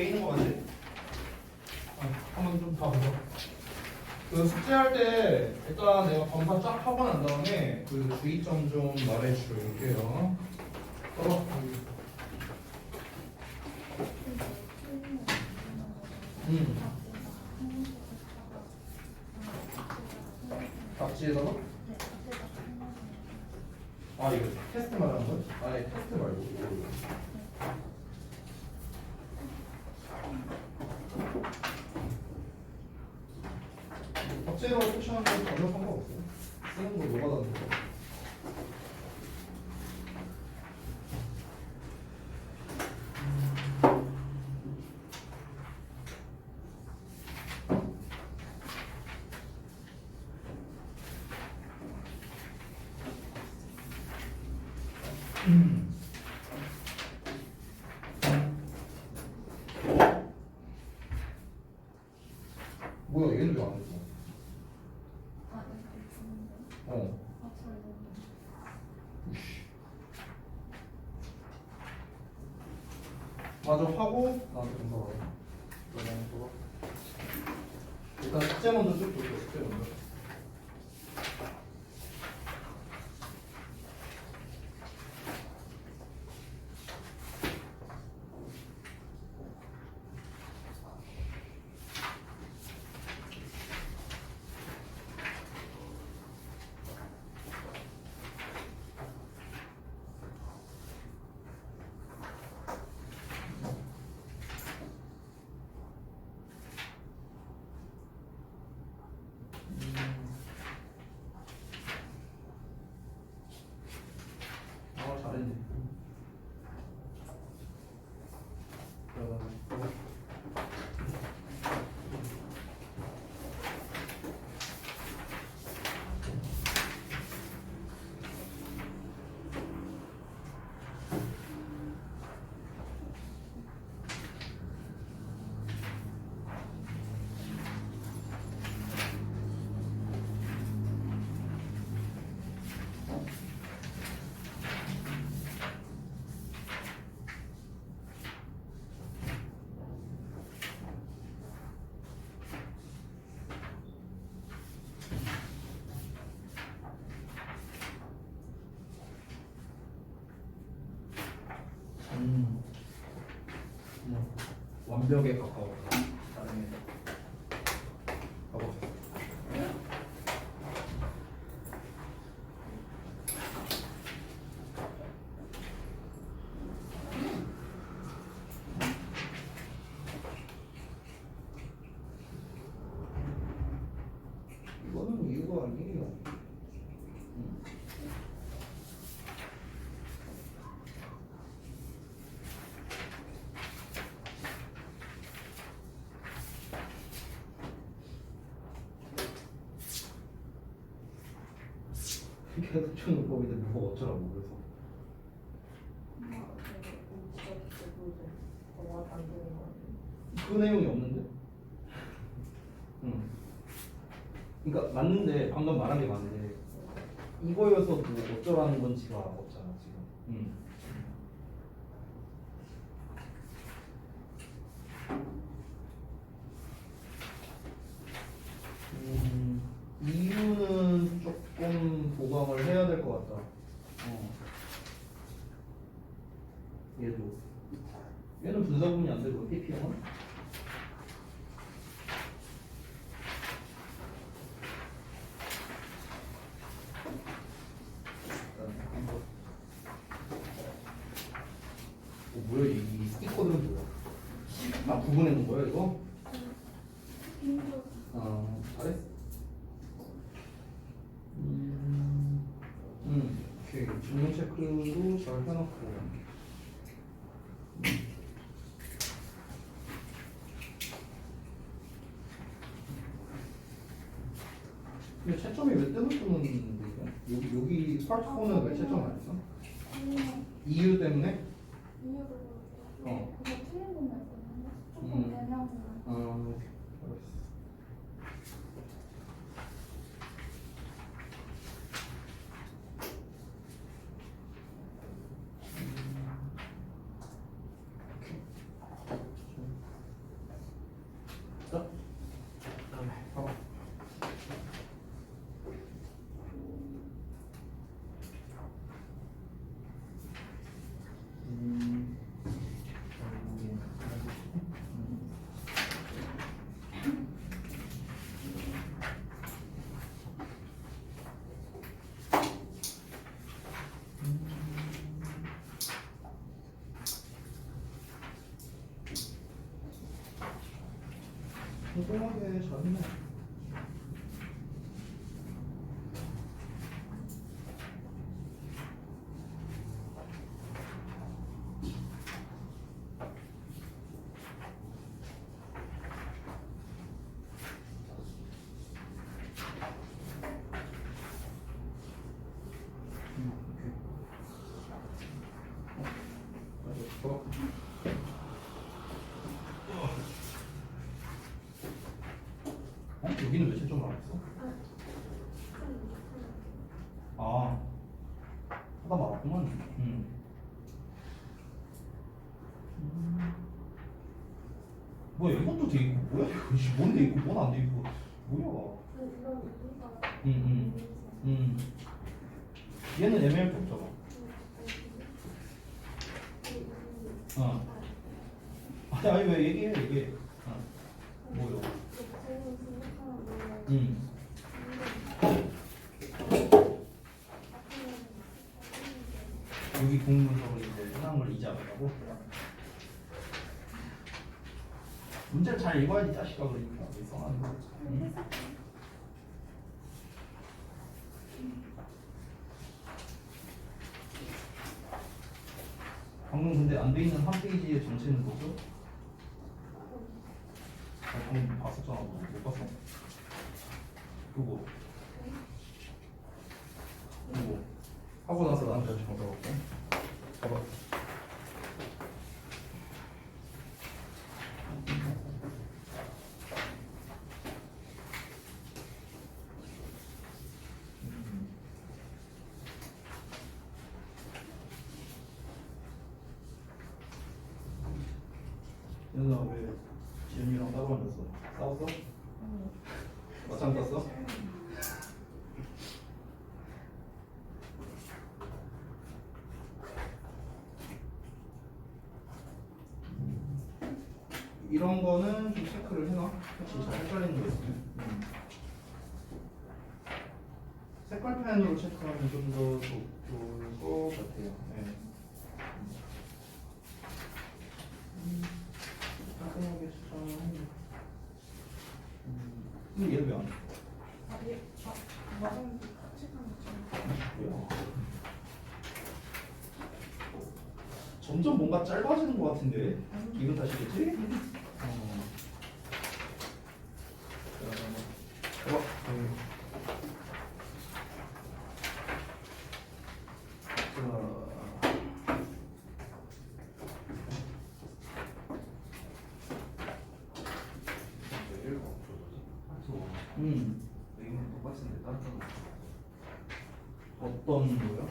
돼 있는 거 같지? 한번 좀 봐보자. 그 숙제할 때 일단 내가 검사 쫙 하고 난 다음에 그 주의점 좀 말해줄게요. 답지에다가? 아 이거 테스트 말하는 거야? 아니 테스트 말고 이거. 답지로 표시하는 건 전혀 상관없어요. 쓰는 거 노가다는 거. 뭐야 얘는 왜 안 했어? 마저 하고 나한테 검사 받아. 일단 숙제 먼저 쭉 볼게요. 숙제 먼저. 잘했네. 완벽에 가까웠다. 다른 애. 가봅시다. 이거는 이유가 아니에요. 계속 추는법인데 뭐 어쩌라고 그래서. 그 내용이 없는데? 응. 그러니까 맞는데 방금 말한 게 맞는데 이거여서 뭐 어쩌라는 건지가 없잖아 지금. 응. 이유는 조금 보강을 해야 될 것 같다. 얘는 분사구문이 안 되고 PP형은? 뭐야 이 스티커들은 뭐야? 아 구분해 놓은 거야 이거? 잘했어. 오케이. 증명 체크도 잘 해놓고. 근데 채점이 왜 뜸을 뜨는 거야? 여기 스마트폰은 왜 채점 안 했어? 이유 때문에? 이유를 그거 틀린 건 알거든요. 조금 애매한 건. 오케이. 알았어. 꼼꼼하게 잘했네. 여기는 몇 채점 나왔어? 아, 하다 말았구만. 뭐야 이것도 돼 있고 뭐야 이거 뭔데 있고 뭔 안 돼 있고 뭐야? 얘는 애매할 게 없잖아. 아니 왜 얘기해. 뭐요? 여기 공문서를 이제 해놓은 걸 이자하라고? 문제를 잘 읽어야지 자식아. 그러니까 왜 써놨는 거지? 방금 근데 안 돼 있는 한 페이지의 전체는 뭐죠? 방금 봤었잖아. 못 봤어? 그거 하고 나서 나한테 다시 받아갖고 봐봐. 연아 왜 지연이랑 따로 앉았어? 싸웠어? 맞짱 떴어? 이런 거는 좀 체크를 해놔. 혹시 잘 헷갈리는 거 있으면. 색깔펜으로 체크하면 좀 더 좋을 것 같아요. 네. 깔끔하게 수정하는. 근데 얘는 왜 안 해? 뭐야? 점점 뭔가 짧아지는 것 같은데 기분 탓이겠지? 어떤 거요?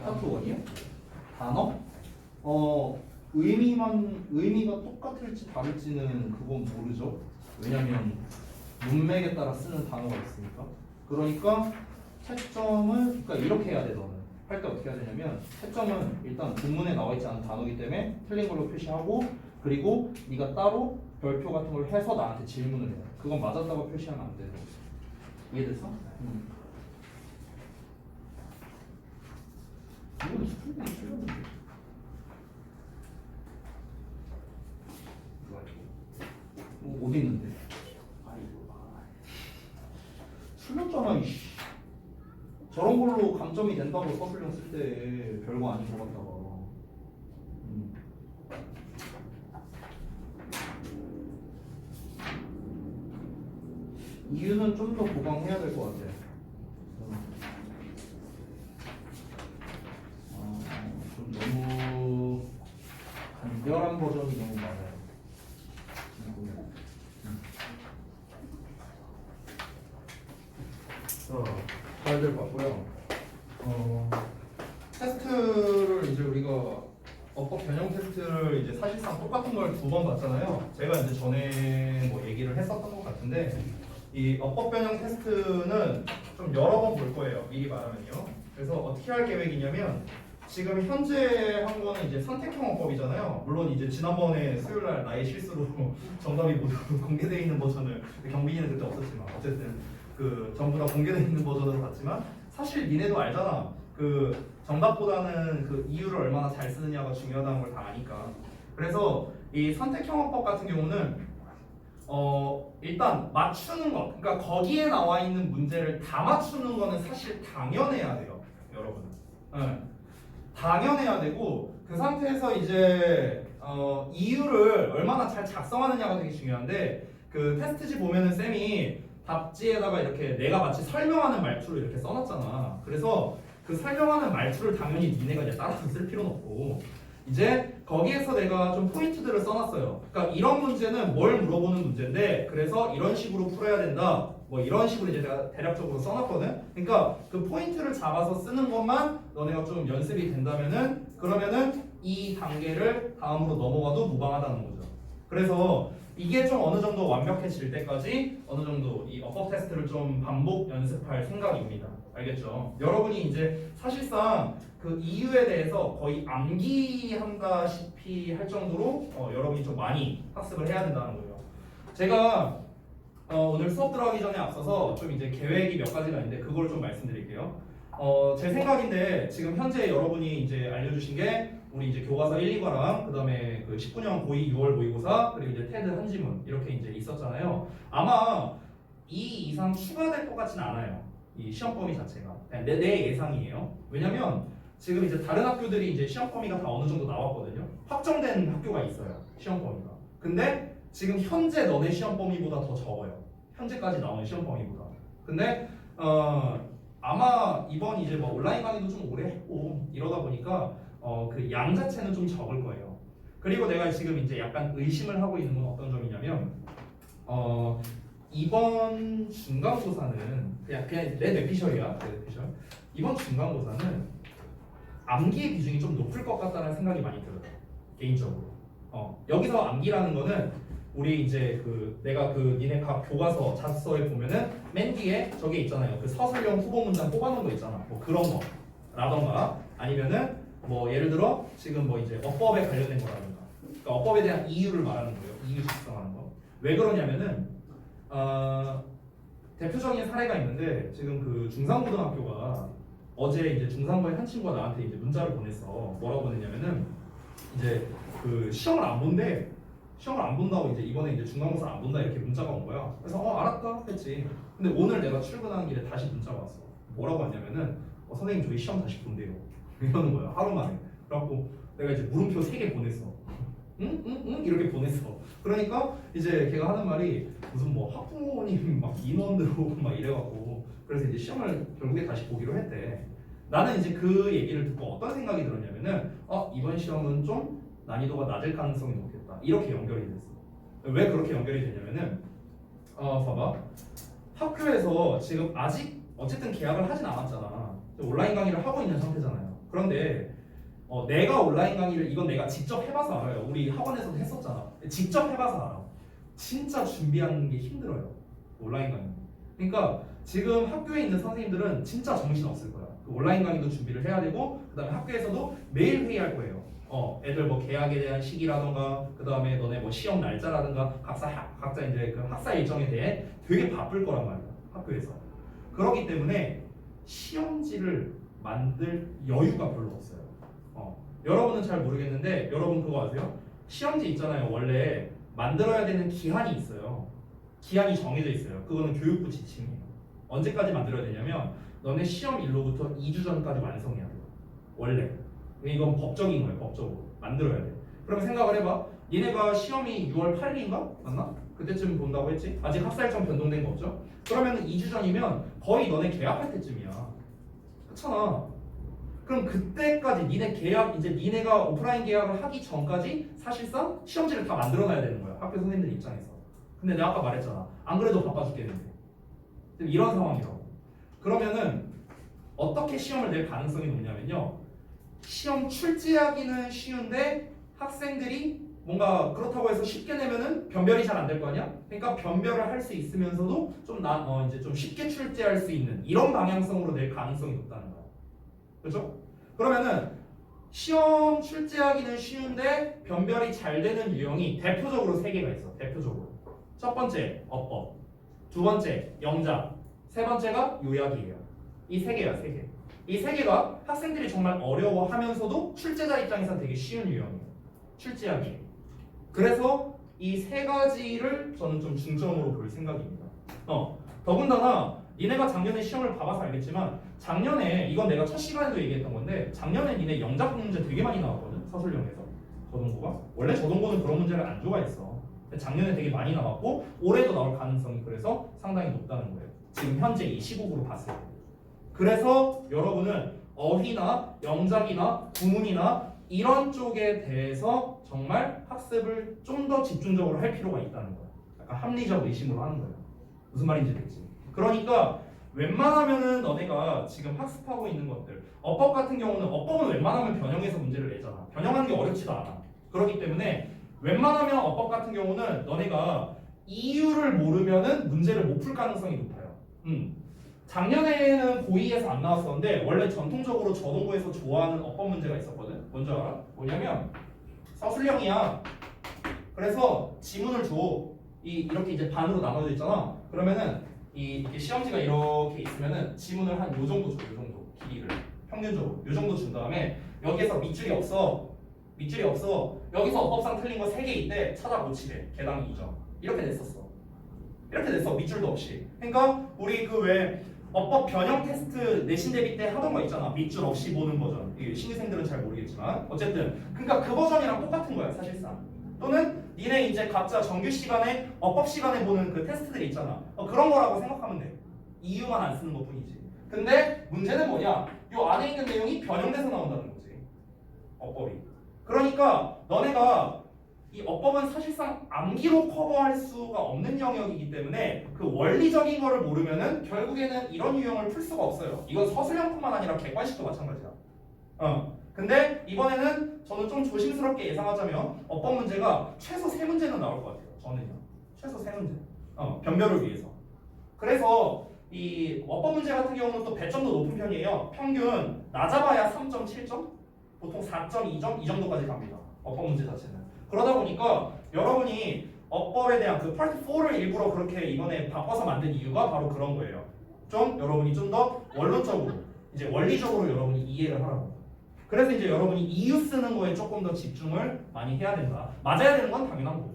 파트 원이요? 단어? 의미가 똑같을지 다를지는 그건 모르죠. 왜냐면 문맥에 따라 쓰는 단어가 있으니까. 그러니까 채점을 그러니까 이렇게 해야 돼. 너는 할 때 어떻게 해야 되냐면 채점은 일단 본문에 나와 있지 않은 단어이기 때문에 틀린 걸로 표시하고 그리고 네가 따로 별표 같은 걸 해서 나한테 질문을 해. 그건 맞았다고 표시하면 안 돼. 이해됐어? 이건 스프링이 틀렸는데. 어디 있는데? 틀렸잖아 이씨. 저런 걸로 감점이 된다고 서술형 쓸 때 별거 아닌 것 같다가. 이유는 좀 더 보강해야 될 것 같아. 좀 너무 간결한 버전이 너무 많아요. 잘들 봤고요. 테스트를 이제 우리가 어법 변형 테스트를 이제 사실상 똑같은 걸 2번 봤잖아요. 제가 이제 전에 뭐 얘기를 했었던 것 같은데 이 어법 변형 테스트는 좀 여러 번 볼 거예요. 미리 말하면요. 그래서 어떻게 할 계획이냐면 지금 현재 한 거는 이제 선택형 어법이잖아요. 물론 이제 지난번에 수요일 날 나의 실수로 정답이 모두 공개되어 있는 버전을 경빈이는 그때 없었지만 어쨌든 그 전부 다 공개되어 있는 버전으로 봤지만 사실 니네도 알잖아. 그 정답보다는 그 이유를 얼마나 잘 쓰느냐가 중요하다는 걸 다 아니까. 그래서 이 선택형 어법 같은 경우는 일단 맞추는 거, 그러니까 거기에 나와 있는 문제를 다 맞추는 거는 사실 당연해야 돼요, 여러분. 네. 당연해야 되고 그 상태에서 이제 이유를 얼마나 잘 작성하느냐가 되게 중요한데 그 테스트지 보면은 쌤이 답지에다가 이렇게 내가 마치 설명하는 말투를 이렇게 써놨잖아. 그래서 그 설명하는 말투를 당연히 니네가 이제 따라서 쓸 필요는 없고 이제 거기에서 내가 좀 포인트들을 써놨어요. 그러니까 이런 문제는 뭘 물어보는 문제인데 그래서 이런 식으로 풀어야 된다. 뭐 이런 식으로 이제 내가 대략적으로 써놨거든. 그러니까 그 포인트를 잡아서 쓰는 것만 너네가 좀 연습이 된다면은 그러면은 이 단계를 다음으로 넘어가도 무방하다는 거죠. 그래서 이게 좀 어느 정도 완벽해질 때까지 어느 정도 이 어법 테스트를 좀 반복 연습할 생각입니다. 알겠죠? 여러분이 이제 사실상 그 이유에 대해서 거의 암기한다시피 할 정도로 여러분이 좀 많이 학습을 해야 된다는 거예요. 제가 오늘 수업 들어가기 전에 앞서서 좀 이제 계획이 몇 가지가 있는데 그걸 좀 말씀드릴게요. 제 생각인데 지금 현재 여러분이 이제 알려주신 게 우리 이제 교과서 1, 2과랑 그다음에 그 19년 고2 6월 모의고사 그리고 이제 테드 한 지문 이렇게 이제 있었잖아요. 아마 이 이상 추가될 것 같지는 않아요. 이 시험 범위 자체가 내 예상이에요. 왜냐면 지금 이제 다른 학교들이 이제 시험 범위가 다 어느 정도 나왔거든요. 확정된 학교가 있어요. 시험 범위가. 근데 지금 현재 너네 시험 범위보다 더 적어요. 현재까지 나오는 시험 범위보다. 근데 아마 이번 이제 뭐 온라인 강의도 좀 오래 했고 이러다 보니까 그 양 자체는 좀 적을 거예요. 그리고 내가 지금 이제 약간 의심을 하고 있는 건 어떤 점이냐면 이번 중간고사는 그냥 내 뇌피셜이야. 내 뇌피셜. 이번 중간고사는 암기의 비중이 좀 높을 것 같다는 생각이 많이 들어요. 개인적으로. 여기서 암기라는 거는 우리 이제 그 내가 그 니네 각 교과서 자습서에 보면은 맨 뒤에 저게 있잖아요. 그 서술형 후보 문장 뽑아놓은 거 있잖아. 뭐 그런 거라던가 아니면은 뭐 예를 들어 지금 뭐 이제 어법에 관련된 거라든가. 그러니까 어법에 대한 이유를 말하는 거예요. 이유 작성하는 거. 왜 그러냐면은 대표적인 사례가 있는데 지금 그 중상고등학교가 어제 이제 중상고의 한 친구가 나한테 이제 문자를 보냈어. 뭐라고 보냈냐면은 이제 그 시험을 안 본대. 시험을 안 본다고 이제 이번에 이제 중간고사 안 본다 이렇게 문자가 온 거야. 그래서 알았다 했지. 근데 오늘 내가 출근하는 길에 다시 문자가 왔어. 뭐라고 왔냐면은 선생님 저희 시험 다시 본대요. 이러는 거야. 하루 만에. 그래갖고 내가 이제 물음표 3개 보냈어. 응? 응? 응? 이렇게 보냈어. 그러니까 이제 걔가 하는 말이 무슨 뭐 학부모님 막 인원 들어오고 막 이래갖고 그래서 이제 시험을 결국에 다시 보기로 했대. 나는 이제 그 얘기를 듣고 어떤 생각이 들었냐면은 이번 시험은 좀 난이도가 낮을 가능성이 높겠다. 이렇게 연결이 됐어. 왜 그렇게 연결이 되냐면은 봐봐. 학교에서 지금 아직 어쨌든 계약을 하진 않았잖아. 온라인 강의를 하고 있는 상태잖아요. 그런데 내가 온라인 강의를 이건 내가 직접 해봐서 알아요. 우리 학원에서도 했었잖아. 직접 해봐서 알아. 진짜 준비하는 게 힘들어요. 온라인 강의. 그러니까 지금 학교에 있는 선생님들은 진짜 정신 없을 거야. 그 온라인 강의도 준비를 해야 되고 그다음에 학교에서도 매일 회의할 거예요. 애들 뭐 계약에 대한 시기라던가 그다음에 너네 뭐 시험 날짜라든가 각자 이제 그 학사 일정에 대해 되게 바쁠 거란 말이야. 학교에서. 그렇기 때문에 시험지를 만들 여유가 별로 없어요. 여러분은 잘 모르겠는데 여러분 그거 아세요? 시험지 있잖아요. 원래 만들어야 되는 기한이 있어요. 기한이 정해져 있어요. 그거는 교육부 지침이에요. 언제까지 만들어야 되냐면 너네 시험일로부터 2주 전까지 완성해야 돼요. 원래. 이건 법적인 거예요. 법적으로. 만들어야 돼. 그러면 생각을 해봐. 얘네가 시험이 6월 8일인가? 맞나? 그때쯤 본다고 했지? 아직 학사 일정 변동된 거 없죠? 그러면 2주 전이면 거의 너네 계약할 때쯤이야. 그렇잖아. 그럼 그때까지 니네 계약 이제 니네가 오프라인 계약을 하기 전까지 사실상 시험지를 다 만들어놔야 되는 거야. 학교 선생님들 입장에서. 근데 내가 아까 말했잖아. 안 그래도 바빠 죽겠는데. 이런 상황이라고. 그러면은 어떻게 시험을 낼 가능성이 높냐면요. 시험 출제하기는 쉬운데 학생들이 뭔가 그렇다고 해서 쉽게 내면은 변별이 잘 안 될 거 아니야? 그러니까 변별을 할 수 있으면서도 이제 좀 쉽게 출제할 수 있는 이런 방향성으로 낼 가능성이 높다는 거야. 그렇죠? 그러면은 시험 출제하기는 쉬운데 변별이 잘 되는 유형이 대표적으로 3개가 있어. 대표적으로. 첫 번째 어법, 두 번째 영작, 세 번째가 요약이에요. 이 3개야, 3개. 이 3개가 학생들이 정말 어려워하면서도 출제자 입장에서는 되게 쉬운 유형이에요. 출제하기. 그래서 이 세 가지를 저는 좀 중점으로 볼 생각입니다. 더군다나 니네가 작년에 시험을 봐봐서 알겠지만 작년에 이건 내가 첫 시간에도 얘기했던 건데 작년에 니네 영작 문제 되게 많이 나왔거든. 서술형에서 저동고가 원래 저동고는 그런 문제를 안 좋아했어. 근데 작년에 되게 많이 나왔고 올해도 나올 가능성이 그래서 상당히 높다는 거예요. 지금 현재 이 시국으로 봤을 때. 그래서 여러분은 어휘나 영작이나 구문이나 이런 쪽에 대해서 정말 학습을 좀 더 집중적으로 할 필요가 있다는 거야. 약간 합리적 의심으로 하는 거야. 무슨 말인지 되겠지? 그러니까 웬만하면은 너네가 지금 학습하고 있는 것들 어법 같은 경우는 어법은 웬만하면 변형해서 문제를 내잖아. 변형하는 게 어렵지도 않아. 그렇기 때문에 웬만하면 어법 같은 경우는 너네가 이유를 모르면은 문제를 못 풀 가능성이 높아요. 작년에는 고2에서 안 나왔었는데 원래 전통적으로 저동고에서 좋아하는 어법 문제가 있었거든. 뭔지 알아? 뭐냐면 서술형이야. 그래서 지문을 줘. 이렇게 이제 반으로 나눠져 있잖아. 그러면은 이렇게 시험지가 이렇게 있으면은 지문을 한 요 정도 줘. 요 정도 길이를 평균적으로 요 정도 준 다음에 여기에서 밑줄이 없어. 여기서 어법상 틀린 거 3개 있대. 찾아 고치래. 개당 2점. 이렇게 냈었어. 이렇게 됐어. 밑줄도 없이. 그러니까 우리 그 왜 어법 변형 테스트 내신 대비 때 하던 거 있잖아. 밑줄 없이 보는 버전. 이게 신입생들은 잘 모르겠지만 어쨌든 그러니까 그 버전이랑 똑같은 거야 사실상. 또는 니네 이제 각자 정규 시간에 어법 시간에 보는 그 테스트들이 있잖아. 그런 거라고 생각하면 돼. 이유만 안 쓰는 것뿐이지. 근데 문제는 뭐냐? 요 안에 있는 내용이 변형돼서 나온다는 거지. 어법이. 그러니까 너네가 이 어법은 사실상 암기로 커버할 수가 없는 영역이기 때문에 그 원리적인 거를 모르면은 결국에는 이런 유형을 풀 수가 없어요. 이건 서술형뿐만 아니라 객관식도 마찬가지야. 근데 이번에는 저는 좀 조심스럽게 예상하자면 어법 문제가 최소 3문제는 나올 것 같아요. 저는요. 최소 3문제. 변별을 위해서. 그래서 이 어법 문제 같은 경우는 또 배점도 높은 편이에요. 평균 낮아봐야 3.7점? 보통 4.2점? 이 정도까지 갑니다. 어법 문제 자체는. 그러다 보니까 여러분이 어법에 대한 그 파트 4를 일부러 그렇게 이번에 바꿔서 만든 이유가 바로 그런 거예요. 좀 여러분이 좀 더 원론적으로 이제 원리적으로 여러분이 이해를 하라고. 그래서 이제 여러분이 이유 쓰는 거에 조금 더 집중을 많이 해야 된다. 맞아야 되는 건 당연한 거고.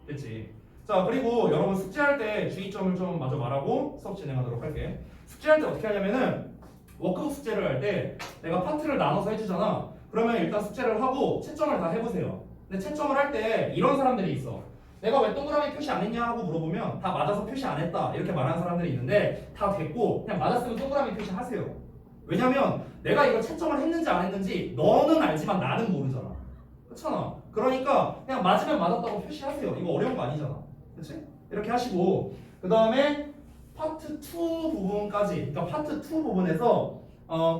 됐지? 자, 그리고 여러분 숙제할 때 주의점을 좀 마저 말하고 수업 진행하도록 할게. 숙제할 때 어떻게 하냐면은 워크북 숙제를 할 때 내가 파트를 나눠서 해주잖아. 그러면 일단 숙제를 하고 채점을 다 해보세요. 근데 채점을 할 때 이런 사람들이 있어. 내가 왜 동그라미 표시 안 했냐 하고 물어보면 다 맞아서 표시 안 했다 이렇게 말하는 사람들이 있는데 다 됐고 그냥 맞았으면 동그라미 표시 하세요. 왜냐면 내가 이거 채점을 했는지 안 했는지 너는 알지만 나는 모르잖아. 그렇잖아. 그러니까 그냥 맞으면 맞았다고 표시하세요. 이거 어려운 거 아니잖아. 그렇지? 이렇게 하시고 그 다음에 파트 2 부분까지 그러니까 파트 2 부분에서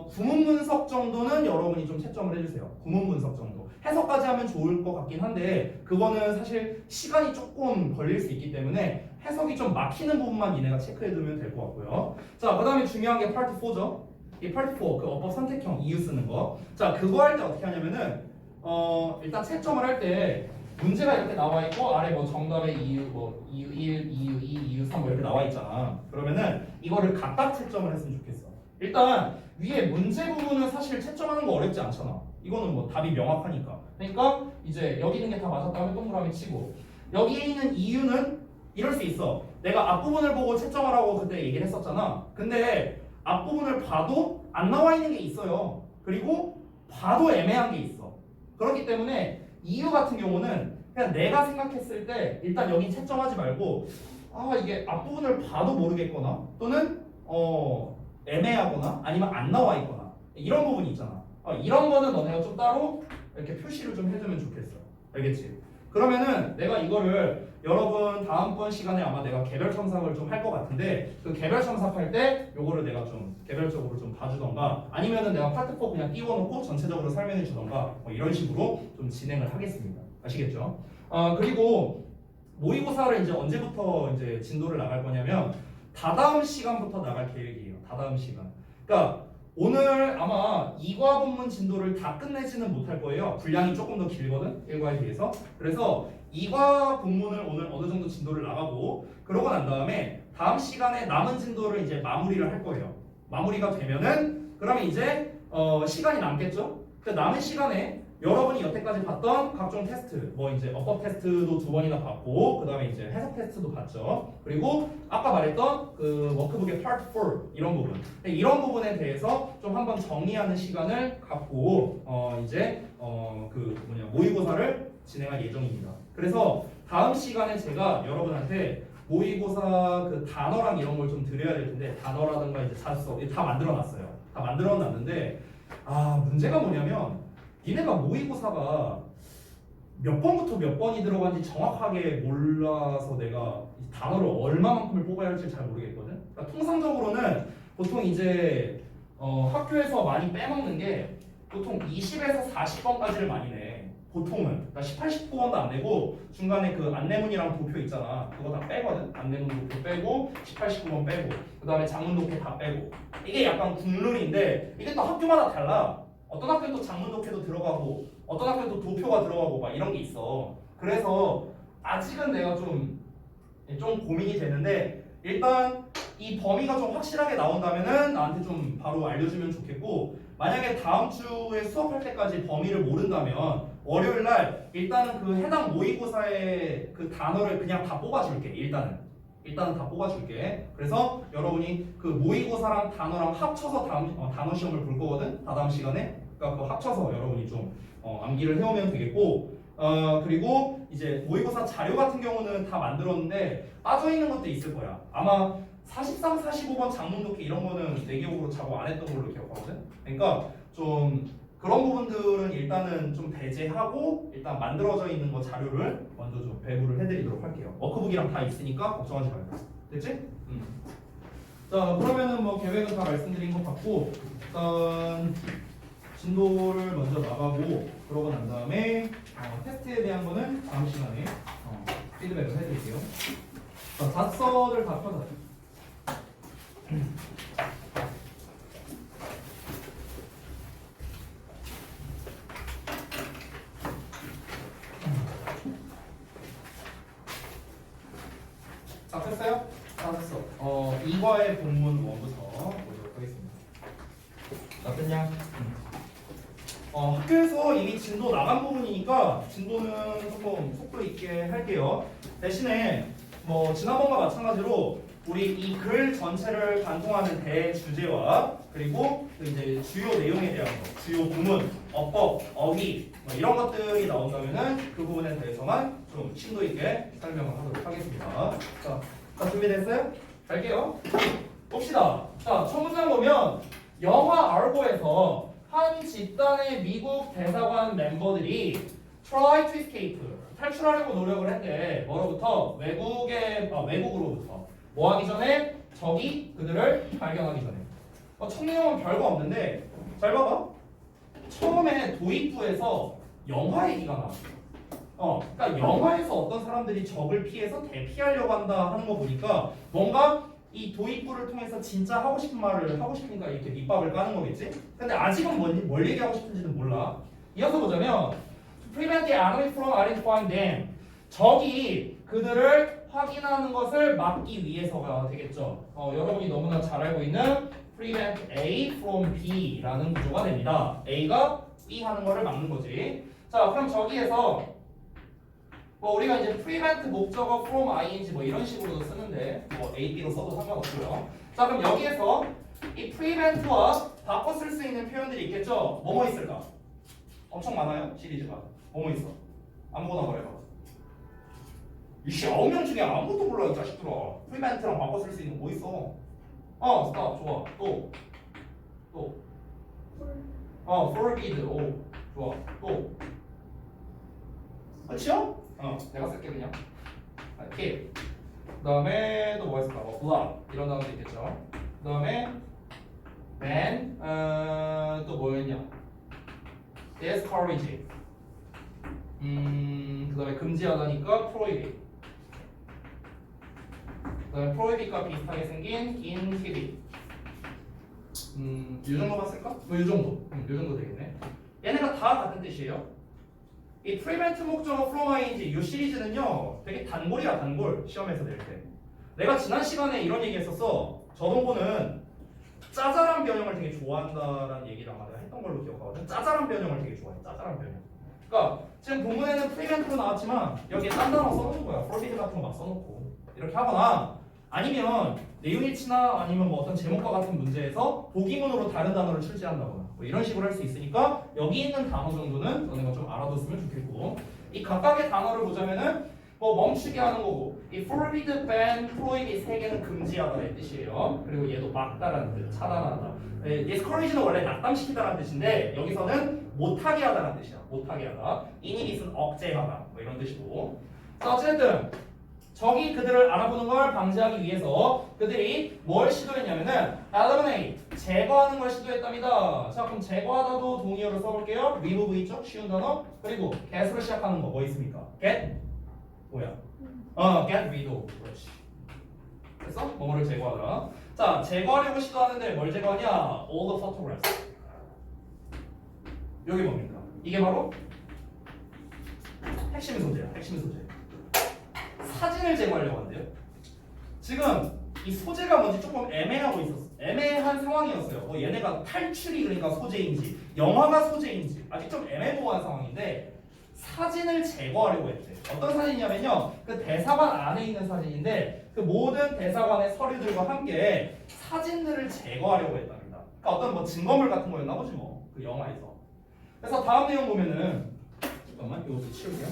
구문 분석 정도는 여러분이 좀 채점을 해주세요. 구문 분석 정도. 해석까지 하면 좋을 것 같긴 한데 그거는 사실 시간이 조금 걸릴 수 있기 때문에 해석이 좀 막히는 부분만 니네가 체크해두면 될 것 같고요. 자, 그 다음에 중요한 게 파트 4죠. 이 파트 4, 그 어법 선택형 이유 쓰는 거. 자, 그거 할 때 어떻게 하냐면은 일단 채점을 할 때 문제가 이렇게 나와 있고 아래 뭐 정답의 이유 뭐 이유 1, 이유 2, 이유 3 뭐 이렇게 나와 있잖아. 그러면은 이거를 각각 채점을 했으면 좋겠어. 일단 위에 문제 부분은 사실 채점하는 거 어렵지 않잖아. 이거는 뭐 답이 명확하니까. 그러니까 이제 여기 있는 게 다 맞았다 하면 동그라미 치고 여기에 있는 이유는 이럴 수 있어. 내가 앞부분을 보고 채점하라고 그때 얘기를 했었잖아. 근데 앞부분을 봐도 안 나와 있는 게 있어요. 그리고 봐도 애매한 게 있어. 그렇기 때문에 이유 같은 경우는 그냥 내가 생각했을 때 일단 여기 채점하지 말고 이게 앞부분을 봐도 모르겠거나 또는 애매하거나 아니면 안 나와 있거나 이런 부분이 있잖아. 이런 거는 너네가 좀 따로 이렇게 표시를 좀 해주면 좋겠어. 알겠지? 그러면은 내가 이거를 여러분 다음번 시간에 아마 내가 개별 첨삭을 좀 할 것 같은데 그 개별 첨삭할 때 요거를 내가 좀 개별적으로 좀 봐주던가 아니면은 내가 파트 4 그냥 띄워놓고 전체적으로 설명해 주던가 뭐 이런 식으로 좀 진행을 하겠습니다. 아시겠죠? 그리고 모의고사를 이제 언제부터 이제 진도를 나갈 거냐면 다다음 시간부터 나갈 계획이에요. 다다음 시간. 그러니까 오늘 아마 2과 본문 진도를 다 끝내지는 못할 거예요. 분량이 조금 더 길거든. 1과에 비해서. 그래서 2과 본문을 오늘 어느 정도 진도를 나가고 그러고 난 다음에 다음 시간에 남은 진도를 이제 마무리를 할 거예요. 마무리가 되면은 그러면 이제 시간이 남겠죠. 그 남은 시간에 여러분이 여태까지 봤던 각종 테스트, 뭐 이제 어법 테스트도 2번이나 봤고, 그 다음에 이제 해석 테스트도 봤죠. 그리고 아까 말했던 그 워크북의 파트 4 이런 부분, 이런 부분에 대해서 좀 한번 정리하는 시간을 갖고 이제 그 뭐냐 모의고사를 진행할 예정입니다. 그래서 다음 시간에 제가 여러분한테 모의고사 그 단어랑 이런 걸 좀 드려야 될 텐데 단어라든가 이제 자습서 다 만들어놨어요. 다 만들어놨는데 문제가 뭐냐면 니네가 모의고사가 몇 번부터 몇 번이 들어간지 정확하게 몰라서 내가 이 단어를 얼마만큼을 뽑아야 할지 잘 모르겠거든. 그러니까 통상적으로는 보통 이제 학교에서 많이 빼먹는 게 보통 20에서 40번까지를 많이 내. 보통은 그러니까 18, 19번도 안 내고 중간에 그 안내문이랑 도표 있잖아. 그거 다 빼거든. 안내문 도표 빼고 18, 19번 빼고 그 다음에 장문 독해 다 빼고 이게 약간 국룰인데 이게 또 학교마다 달라. 어떤 학교는 또 장문 독해도 들어가고 어떤 학교는 또 도표가 들어가고 막 이런 게 있어. 그래서 아직은 내가 좀 고민이 되는데 일단 이 범위가 좀 확실하게 나온다면은 나한테 좀 바로 알려주면 좋겠고 만약에 다음 주에 수업할 때까지 범위를 모른다면 월요일 날 일단은 그 해당 모의고사의 그 단어를 그냥 다 뽑아줄게. 일단은 다 뽑아줄게. 그래서 여러분이 그 모의고사랑 단어랑 합쳐서 단어 시험을 볼 거거든. 다다음 시간에. 그러니까 그거 합쳐서 여러분이 좀 암기를 해오면 되겠고 그리고 이제 모의고사 자료 같은 경우는 다 만들었는데 빠져있는 것도 있을 거야. 아마 43, 45번 장문 독해 이런 거는 내 기억으로 작업 안 했던 걸로 기억하거든. 그러니까 좀 그런 부분들은 일단은 좀 배제하고 일단 만들어져 있는 거 자료를 먼저 좀 배부를 해드리도록 할게요. 워크북이랑 다 있으니까 걱정하지 말고. 됐지? 자 그러면은 뭐 계획은 다 말씀드린 것 같고 일단 진도를 먼저 나가고 그러고 난 다음에 테스트에 대한 거는 다음 시간에 피드백을 해드릴게요. 자 자서를 다 펴자. 다 폈어요? 다 폈어. 이과의 본문 1부터 보도록 하겠습니다. 다 폈냐? 학교에서 이미 진도 나간 부분이니까 진도는 조금 속도 있게 할게요. 대신에 뭐 지난번과 마찬가지로 우리 이 글 전체를 관통하는 대주제와 그리고 그 이제 주요 내용에 대한 거, 주요 부문, 어법, 어휘 뭐 이런 것들이 나온다면은 그 부분에 대해서만 좀 심도 있게 설명을 하도록 하겠습니다. 자, 준비됐어요? 갈게요. 봅시다. 자, 첫 문장 보면 영화 알고에서 한 집단의 미국 대사관 멤버들이 try to escape 탈출하려고 노력을 했대. 뭐로부터? 외국으로부터. 뭐 하기 전에? 적이 그들을 발견하기 전에. 첫 내용은 별거 없는데 잘 봐봐. 처음에 도입부에서 영화 얘기가 나와. 그러니까 영화에서 어떤 사람들이 적을 피해서 대피하려고 한다 하는 거 보니까 뭔가 이 도입부를 통해서 진짜 하고 싶은 말을 하고 싶으니까 이렇게 밑밥을 까는 거겠지? 근데 아직은 뭘 얘기하고 싶은지는 몰라. 이어서 보자면 to prevent the enemy from identifying them. 적이 그들을 확인하는 것을 막기 위해서가 되겠죠. 여러분이 너무나 잘 알고 있는 prevent A from B라는 구조가 됩니다. A가 B 하는 거를 막는 거지. 자, 그럼 저기에서 뭐 우리가 이제 prevent 목적어 from ing 뭐 이런 식으로도 쓰는데 뭐 A, B로 써도 상관없고요. 자, 그럼 여기에서 이 prevent와 바꿔 쓸 수 있는 표현들이 있겠죠. 뭐뭐 있을까? 엄청 많아요 시리즈가. 뭐뭐 있어? 아무거나 말해봐. 이 9명 중에 아무것도 몰라요 자식들아. prevent랑 바꿔 쓸 수 있는 거 뭐 있어? 스탑 좋아. 또 forbid 오 좋아. 또 끝이요? 내가 쓸게 그냥. keep. 그 다음에 또 뭐가 있을까? block 이런 단어도 있겠죠. 그 다음에 ban 또 뭐였냐? discourage. 그 다음에 금지하다니까 prohibit. 그 다음에 prohibit과 비슷하게 생긴 inhibit. 이 정도만 쓸까? 뭐 이 정도. 이 정도 되겠네. 얘네가 다 같은 뜻이에요. 이 prevent 목적어 from ing 이 시리즈는요 되게 단골이야 단골. 시험에서 낼 때 내가 지난 시간에 이런 얘기 했었어. 저동고는 짜잘한 변형을 되게 좋아한다라는 얘기를 아마 내가 했던 걸로 기억하거든. 짜잘한 변형을 되게 좋아해. 짜잘한 변형. 그러니까 지금 본문에는 프리벤트로 나왔지만 여기에 딴 단어 써놓은 거야. forbid 같은 거 막 써놓고 이렇게 하거나 아니면 내용일치나 아니면 뭐 어떤 제목과 같은 문제에서 보기문으로 다른 단어를 출제한다거나 뭐 이런 식으로 할 수 있으니까 여기 있는 단어 정도는 너네가 좀 알아뒀으면 좋겠고 이 각각의 단어를 보자면은 뭐 멈추게 하는 거고 이 forbid, ban, prohibit 세 개는 금지하다의 뜻이에요. 그리고 얘도 막다라는 뜻, 차단하다. discourage는 원래 낙담시키다라는 뜻인데 여기서는 못하게 하다라는 뜻이야. 못하게 하다. inhibit은 억제하다 뭐 이런 뜻이고. 자 어쨌든 적이 그들을 알아보는 걸 방지하기 위해서 그들이 뭘 시도했냐면은 eliminate 제거하는 걸 시도했답니다. 자 그럼 제거하다도 동의어로 써볼게요. remove 있죠? 쉬운 단어. 그리고 get으로 시작하는 거 뭐 있습니까? get 뭐야? get rid of. 그렇지. 그래서 뭐를 제거하더라. 자 제거하려고 시도하는데 뭘 제거하냐? all the photographs. 여기 뭡니까? 이게 바로 핵심 소재야. 핵심 소재. 사진을 제거하려고 한대요. 지금 이 소재가 뭔지 조금 애매하고 있었어. 애매한 상황이었어요. 뭐 얘네가 탈출이 그러니까 소재인지 영화가 소재인지 아직 좀 애매모호한 상황인데 사진을 제거하려고 했대. 어떤 사진이냐면요. 그 대사관 안에 있는 사진인데 그 모든 대사관의 서류들과 함께 사진들을 제거하려고 했답니다. 그러니까 어떤 뭐 증거물 같은 거였나 보지 뭐. 그 영화에서. 그래서 다음 내용 보면은 잠깐만 이것도 치울게요.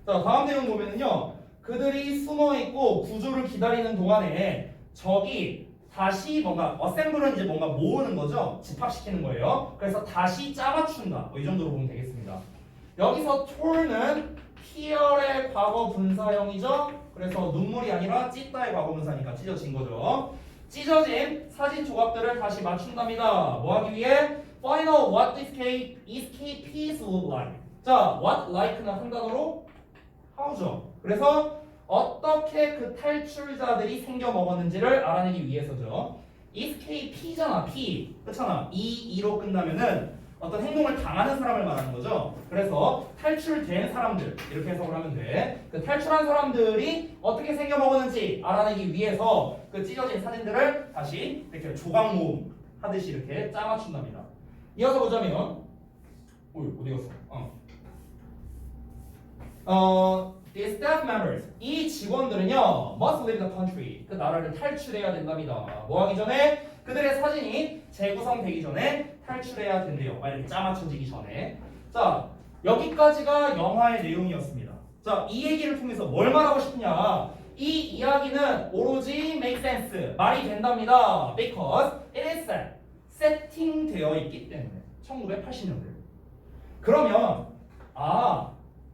자 다음 내용 보면은요 그들이 숨어있고 구조를 기다리는 동안에 적이 다시 뭔가 어셈블은 이제 뭔가 모으는 거죠. 집합시키는 거예요. 그래서 다시 짜맞춘다 뭐 이 정도로 보면 되겠습니다. 여기서 tore는 tear의 과거 분사형이죠. 그래서 눈물이 아니라 찢다의 과거 분사니까 찢어진 거죠. 찢어진 사진 조각들을 다시 맞춘답니다. 뭐 하기 위해? Find out what escapees look like. 자 what like는 한 단어로 how죠. 그래서 어떻게 그 탈출자들이 생겨 먹었는지를 알아내기 위해서죠. escape잖아, P. 그렇잖아. E로 끝나면은 어떤 행동을 당하는 사람을 말하는 거죠. 그래서 탈출된 사람들 이렇게 해석을 하면 돼. 그 탈출한 사람들이 어떻게 생겨 먹었는지 알아내기 위해서 그 찢어진 사진들을 다시 이렇게 조각 모음 하듯이 이렇게 짜 맞춘답니다. 이어서 보자면, 어디 갔어? The staff members, 이 직원들은요, must leave the country, 그 나라를 탈출해야 된답니다. 뭐 하기 전에? 그들의 사진이 재구성되기 전에 탈출해야 된대요. 만약에 짜맞춰지기 전에. 자, 여기까지가 영화의 내용이었습니다. 자, 이 얘기를 통해서 뭘 말하고 싶냐? 이 이야기는 오로지 make sense, 말이 된답니다. Because it is set, 세팅되어 있기 때문에. 1980년대. 그러면,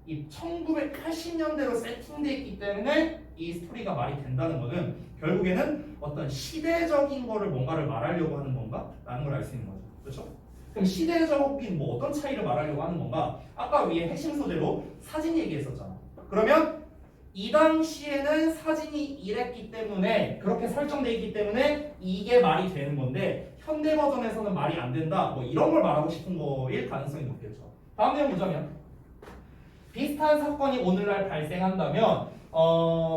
이 1980년대로 세팅되어 있기 때문에 이 스토리가 말이 된다는 것은 결국에는 어떤 시대적인 거를 뭔가를 말하려고 하는 건가? 라는 걸 알 수 있는 거죠. 그렇죠? 그럼 시대적인 뭐 어떤 차이를 말하려고 하는 건가? 아까 위에 핵심 소재로 사진 얘기했었잖아. 그러면 이 당시에는 사진이 이랬기 때문에 그렇게 설정되어 있기 때문에 이게 말이 되는 건데 현대 버전에서는 말이 안 된다. 뭐 이런 걸 말하고 싶은 거일 가능성이 높겠죠. 다음 내용 보자면 비슷한 사건이 오늘날 발생한다면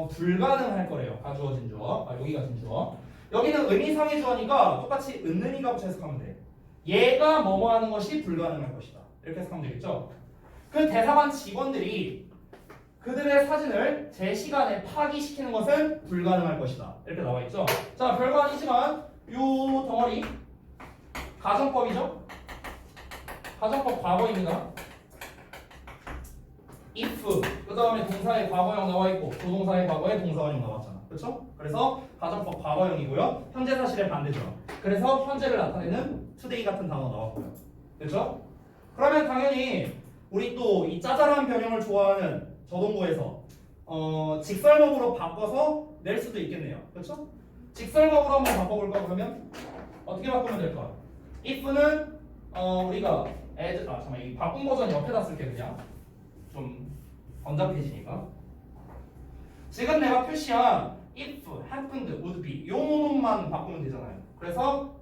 불가능할 거래요. 가주어진 주어. 여기가 진주어. 여기는 의미상의 주어니까 똑같이 은는이가 붙여 해석하면 돼. 얘가 뭐뭐 하는 것이 불가능할 것이다. 이렇게 해석하면 되겠죠. 그 대사관 직원들이 그들의 사진을 제 시간에 파기시키는 것은 불가능할 것이다. 이렇게 나와 있죠. 자, 별거 아니지만 요 덩어리 가정법이죠. 가정법 과거입니다. if 그 다음에 동사의 과거형 나와 있고 조동사의 과거에 동사원형 나왔잖아. 그렇죠? 그래서 가정법 과거형이고요. 현재 사실의 반대죠. 그래서 현재를 나타내는 today 같은 단어 나왔고요. 그렇죠? 그러면 당연히 우리 또 이 짜잘한 변형을 좋아하는 저동부에서 직설법으로 바꿔서 낼 수도 있겠네요. 그렇죠? 직설법으로 한번 바꿔볼까 그러면 어떻게 바꾸면 될까? if는 우리가 as 잠깐만 이 바꾼 버전 옆에다 쓸게 그냥. 좀 번잡해지니까 지금 내가 표시한 if, happened, would be 요 놈만 바꾸면 되잖아요. 그래서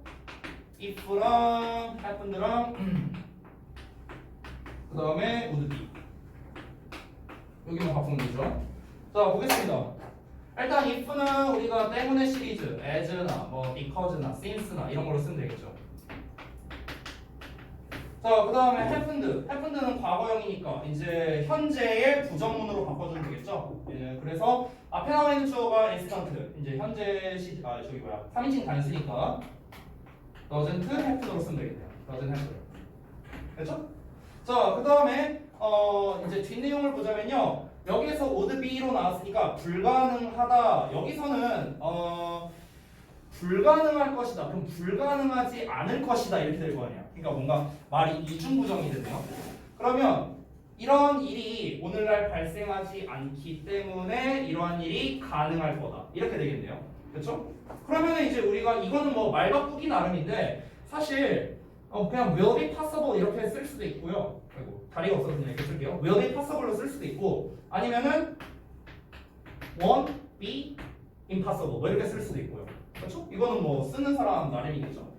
if랑 happened랑 그 다음에 would be 여기만 바꾸면 되죠. 자 보겠습니다. 일단 if는 우리가 때문에 시리즈 as나 뭐 because나 since나 이런 걸로 쓰면 되겠죠. 자, 그 다음에 happened. happened는 과거형이니까 이제 현재의 부정문으로 바꿔주면 되겠죠. 예, 그래서 앞에 나와 있는 주어가 instant. 이제 현재 저기 뭐야 3인칭 단수니까 doesn't happen으로 쓰면 되겠네요. doesn't happen. 됐죠? 자, 그 다음에 이제 뒷내용을 보자면요. 여기에서 would be로 나왔으니까 불가능하다. 여기서는 불가능할 것이다. 그럼 불가능하지 않을 것이다 이렇게 될 거 아니야. 그러니까 뭔가 말이 이중부정이 되네요. 그러면 이런 일이 오늘날 발생하지 않기 때문에 이러한 일이 가능할 거다. 이렇게 되겠네요. 그렇죠? 그러면 이제 우리가 이거는 뭐 말 바꾸기 나름인데 사실 그냥 will be possible 이렇게 쓸 수도 있고요. 아이고, 다리가 없어서 그냥 이렇게 쓸게요. will be possible로 쓸 수도 있고 아니면은 won't be impossible 뭐 이렇게 쓸 수도 있고요. 그렇죠? 이거는 뭐 쓰는 사람 나름이겠죠.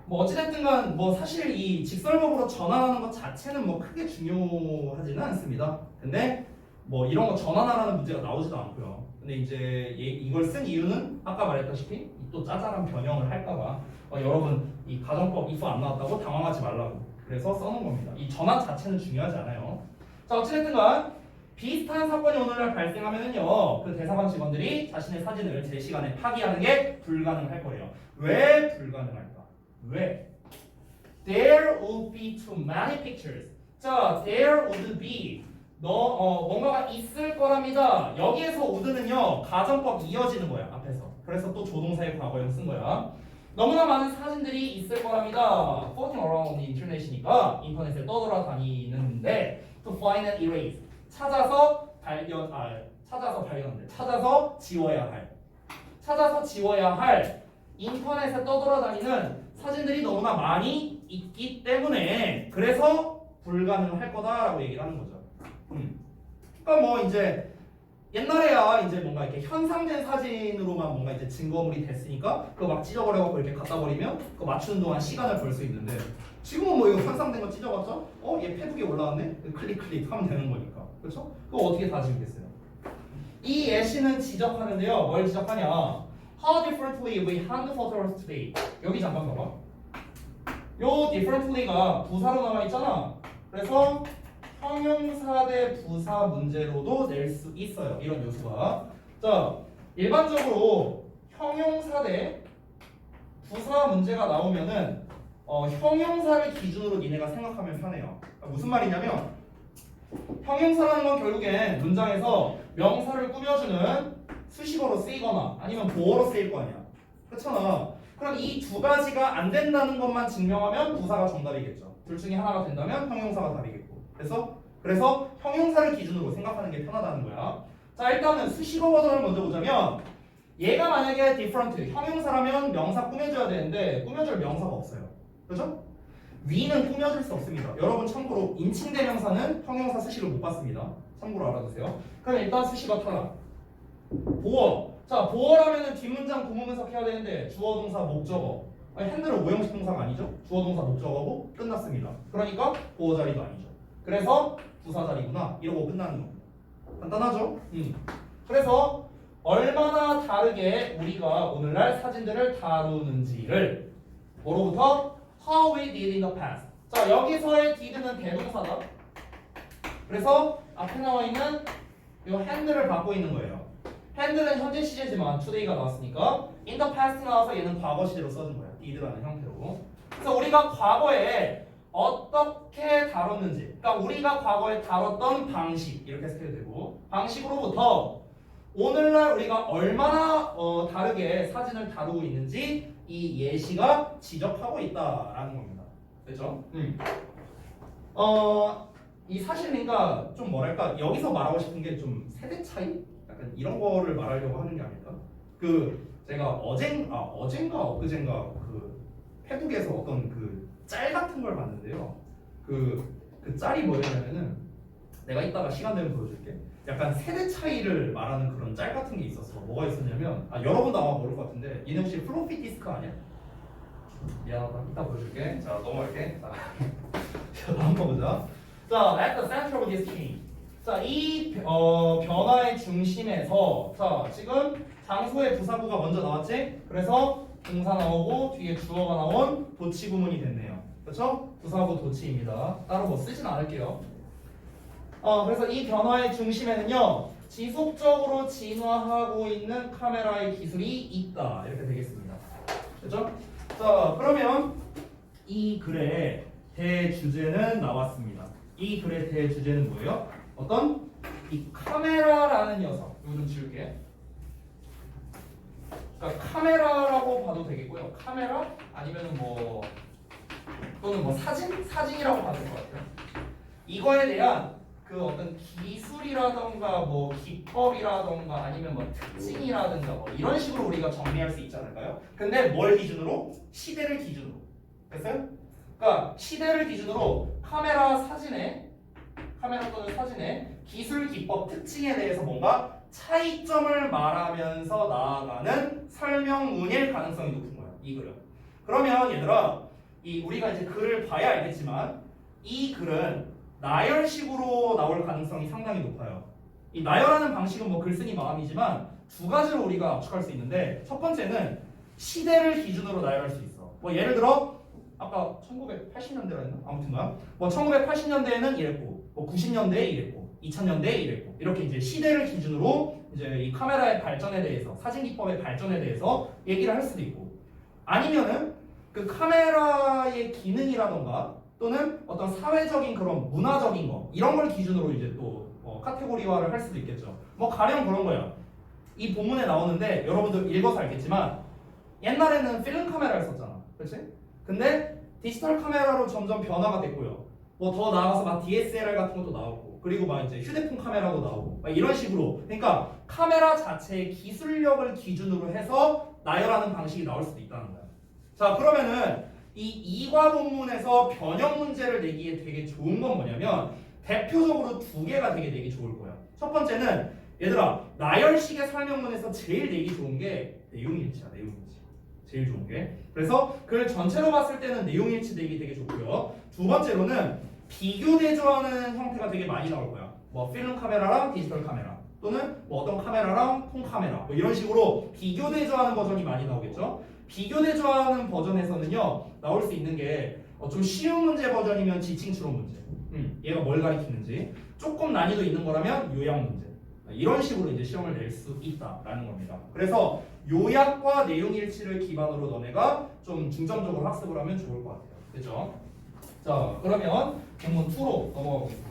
뭐 어찌됐든간 뭐 사실 이 직설법으로 전환하는 것 자체는 뭐 크게 중요하지는 않습니다. 근데 뭐 이런 거 전환하라는 문제가 나오지도 않고요. 근데 이제 이걸 쓴 이유는 아까 말했다시피 또 짜잘한 변형을 할까봐 여러분 이 가정법 if 안 나왔다고 당황하지 말라고 그래서 써놓은 겁니다. 이 전환 자체는 중요하지 않아요. 자, 어찌됐든간 비슷한 사건이 오늘날 발생하면은요 그 대사관 직원들이 자신의 사진을 제 시간에 파기하는 게 불가능할 거예요. 왜 불가능할까? 왜? There would be too many pictures. 자, there would be 뭔가가 있을 거랍니다. 여기에서 would는요 가정법 이어지는 거야 앞에서. 그래서 또 조동사의 과거형 쓴 거야. 너무나 많은 사진들이 있을 거랍니다. Floating around the internet이니까 인터넷에 떠돌아다니는데 to find and erase. 찾아서 지워야 할 인터넷에 떠돌아다니는 사진들이 너무나 많이 있기 때문에 그래서 불가능할 거다라고 얘기를 하는 거죠. 그러니까 뭐 이제 옛날에야 이제 뭔가 이렇게 현상된 사진으로만 뭔가 이제 증거물이 됐으니까 그거 막 찢어버려갖고 이렇게 갖다 버리면 그거 맞추는 동안 시간을 벌 수 있는데 지금은 뭐 이거 현상된 거 찢어봤자 얘 페북에 올라왔네 클릭 하면 되는 거니까 그렇죠? 그거 어떻게 다 지우겠어요? 이 예시는 지적하는데요. 뭘 지적하냐? How differently we handle photos today. 여기 잠깐 봐봐. 요 differently가 부사로 나와 있잖아. 그래서 형용사 대 부사 문제로도 낼 수 있어요. 이런 요소가. 자, 일반적으로 형용사 대 부사 문제가 나오면은 형용사를 기준으로 니네가 생각하면 편해요. 그러니까 무슨 말이냐면 형용사라는 건 결국엔 문장에서 명사를 꾸며주는 수식어로 쓰이거나 아니면 보어로 쓰일 거 아니야. 그렇잖아. 그럼 이 두 가지가 안 된다는 것만 증명하면 부사가 정답이겠죠. 둘 중에 하나가 된다면 형용사가 답이겠고. 그래서 형용사를 기준으로 생각하는 게 편하다는 거야. 자, 일단은 수식어 버전을 먼저 보자면 얘가 만약에 different 형용사라면 명사 꾸며줘야 되는데 꾸며줄 명사가 없어요. 그렇죠? 위는 꾸며줄 수 없습니다. 여러분 참고로 인칭대명사는 형용사 수식을 못 받습니다. 참고로 알아두세요. 그럼 일단 수식어 탈락. 보어. 자, 보어라면은 뒷문장 구문분석 해야 되는데 주어 동사 목적어. 아니, 핸들은 오형식 동사가 아니죠? 주어 동사 목적어고 끝났습니다. 그러니까 보어 자리도 아니죠. 그래서 부사 자리구나 이러고 끝나는 겁니다. 간단하죠? 그래서 얼마나 다르게 우리가 오늘날 사진들을 다루는지를 뭐로부터 how we did in the past. 자, 여기서의 did는 대동사다. 그래서 앞에 나와 있는 이 hand를 받고 있는 거예요. hand는 현재 시제지만 today가 나왔으니까 in the past 나와서 얘는 과거 시제로 써준 거야. did라는 형태로. 그래서 우리가 과거에 어떻게 다뤘는지, 그러니까 우리가 과거에 다뤘던 방식 이렇게 해석해도 되고 방식으로부터 오늘날 우리가 얼마나 다르게 사진을 다루고 있는지 이 예시가 지적하고 있다라는 겁니다. 됐죠? 이 사실 그러니까 좀 뭐랄까 여기서 말하고 싶은 게 좀 세대 차이? 약간 이런 거를 말하려고 하는 게 아닐까? 그 제가 어젠가 엊그젠가 그 페북에서 어떤 그 짤 같은 걸 봤는데요. 그 짤이 뭐였냐면은 내가 이따가 시간 되면 보여줄게. 약간 세대 차이를 말하는 그런 짤 같은 게 있었어. 뭐가 있었냐면 여러분도 아마 모를 것 같은데 얘네 혹시 플로피 디스크 아니야? 미안하다. 이따 보여줄게. 자, 넘어갈게. 자, 한번 보자. 자, at the center of this change. 자, 이 변화의 중심에서 자, 지금 장소의 부사구가 먼저 나왔지? 그래서 동사 나오고 뒤에 주어가 나온 도치 구문이 됐네요. 그렇죠? 부사하고 도치입니다. 따로 뭐 쓰진 않을게요. 그래서 이 변화의 중심에는요 지속적으로 진화하고 있는 카메라의 기술이 있다 이렇게 되겠습니다. 그렇죠? 자 그러면 이 글의 대주제는 나왔습니다. 이 글의 대주제는 뭐예요? 어떤 이 카메라라는 녀석. 이거 좀 지울게. 그러니까 카메라라고 봐도 되겠고요. 카메라 아니면은 뭐 또는 뭐 사진이라고 봐도 될 것 같아요. 이거에 대한 그 어떤 기술이라던가 뭐 기법이라던가 아니면 뭐 특징이라든가 뭐 이런 식으로 우리가 정리할 수 있지 않을까요? 근데 뭘 기준으로? 시대를 기준으로. 됐어요? 그러니까 시대를 기준으로 카메라 또는 사진의 기술 기법 특징에 대해서 뭔가 차이점을 말하면서 나아가는 설명문일 가능성이 높은 거야. 이 글은. 그러면 얘들아, 이 우리가 이제 글을 봐야 알겠지만 이 글은 나열식으로 나올 가능성이 상당히 높아요. 이 나열하는 방식은 뭐 글쓰기 마음이지만 두 가지로 우리가 압축할 수 있는데 첫 번째는 시대를 기준으로 나열할 수 있어. 뭐 예를 들어 아까 1980년대라 했나? 아무튼가 뭐 1980년대에는 이랬고 뭐 90년대에 이랬고 2000년대에 이랬고 이렇게 이제 시대를 기준으로 이제 이 카메라의 발전에 대해서 사진 기법의 발전에 대해서 얘기를 할 수도 있고 아니면은 그 카메라의 기능이라던가 또는 어떤 사회적인 그런 문화적인 거 이런 걸 기준으로 이제 또 카테고리화를 할 수도 있겠죠. 뭐 가령 그런 거야. 이 본문에 나오는데 여러분들 읽어서 알겠지만 옛날에는 필름 카메라를 썼잖아. 그렇지? 근데 디지털 카메라로 점점 변화가 됐고요. 뭐 더 나아가서 막 DSLR 같은 것도 나오고 그리고 막 이제 휴대폰 카메라도 나오고 막 이런 식으로 그러니까 카메라 자체의 기술력을 기준으로 해서 나열하는 방식이 나올 수도 있다는 거야. 자 그러면은 이 이과 본문에서 변형 문제를 내기에 되게 좋은 건 뭐냐면 대표적으로 두 개가 되게 내기 좋을 거야. 첫 번째는 얘들아 나열식의 설명문에서 제일 내기 좋은 게 내용일치야. 내용일치 제일 좋은 게. 그래서 글 전체로 봤을 때는 내용일치 내기 되게 좋고요. 두 번째로는 비교 대조하는 형태가 되게 많이 나올 거야. 뭐 필름 카메라랑 디지털 카메라 또는 뭐 어떤 카메라랑 폰 카메라 뭐 이런 식으로 비교 대조하는 버전이 많이 나오겠죠. 비교 대조하는 버전에서는요 나올 수 있는 게 좀 쉬운 문제 버전이면 지칭 추론 문제, 얘가 뭘 가리키는지 조금 난이도 있는 거라면 요약 문제 이런 식으로 이제 시험을 낼 수 있다라는 겁니다. 그래서 요약과 내용 일치를 기반으로 너네가 좀 중점적으로 학습을 하면 좋을 것 같아요. 그죠? 자 그러면 본문 2로 넘어가 보겠습니다.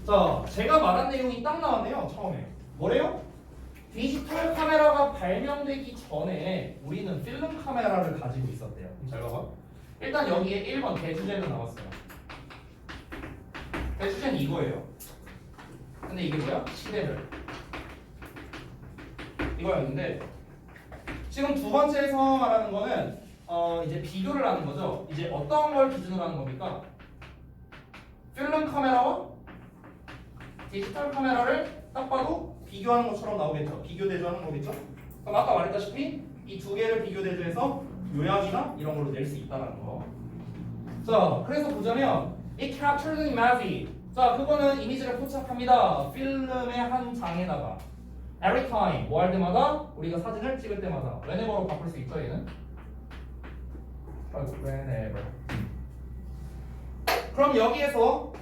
자 제가 말한 내용이 딱 나왔네요. 처음에 뭐래요? 디지털 카메라가 발명되기 전에 우리는 필름 카메라를 가지고 있었대요. 잘 봐봐. 일단 여기에 1번 대주제는 나왔어요. 대주제는 이거예요. 근데 이게 뭐야? 시대를. 이거였는데 지금 두 번째에서 말하는 거는 이제 비교를 하는 거죠. 이제 어떤 걸 기준으로 하는 겁니까? 필름 카메라와 디지털 카메라를 딱 봐도 비교하는 것처럼 나오겠죠. 비교 대조하는 거겠죠. 그럼 아까 말했다시피 이 두 개를 비교 대조해서 요약이나 이런 걸로 낼 수 있다는 거. 자, 그래서 보자면 it captures an image. 자, 그거는 이미지를 포착합니다. 필름의 한 장에다가 every time 뭐 할 때마다 우리가 사진을 찍을 때마다 whenever로 바꿀 수 있죠, 얘는. whenever. 그럼 여기에서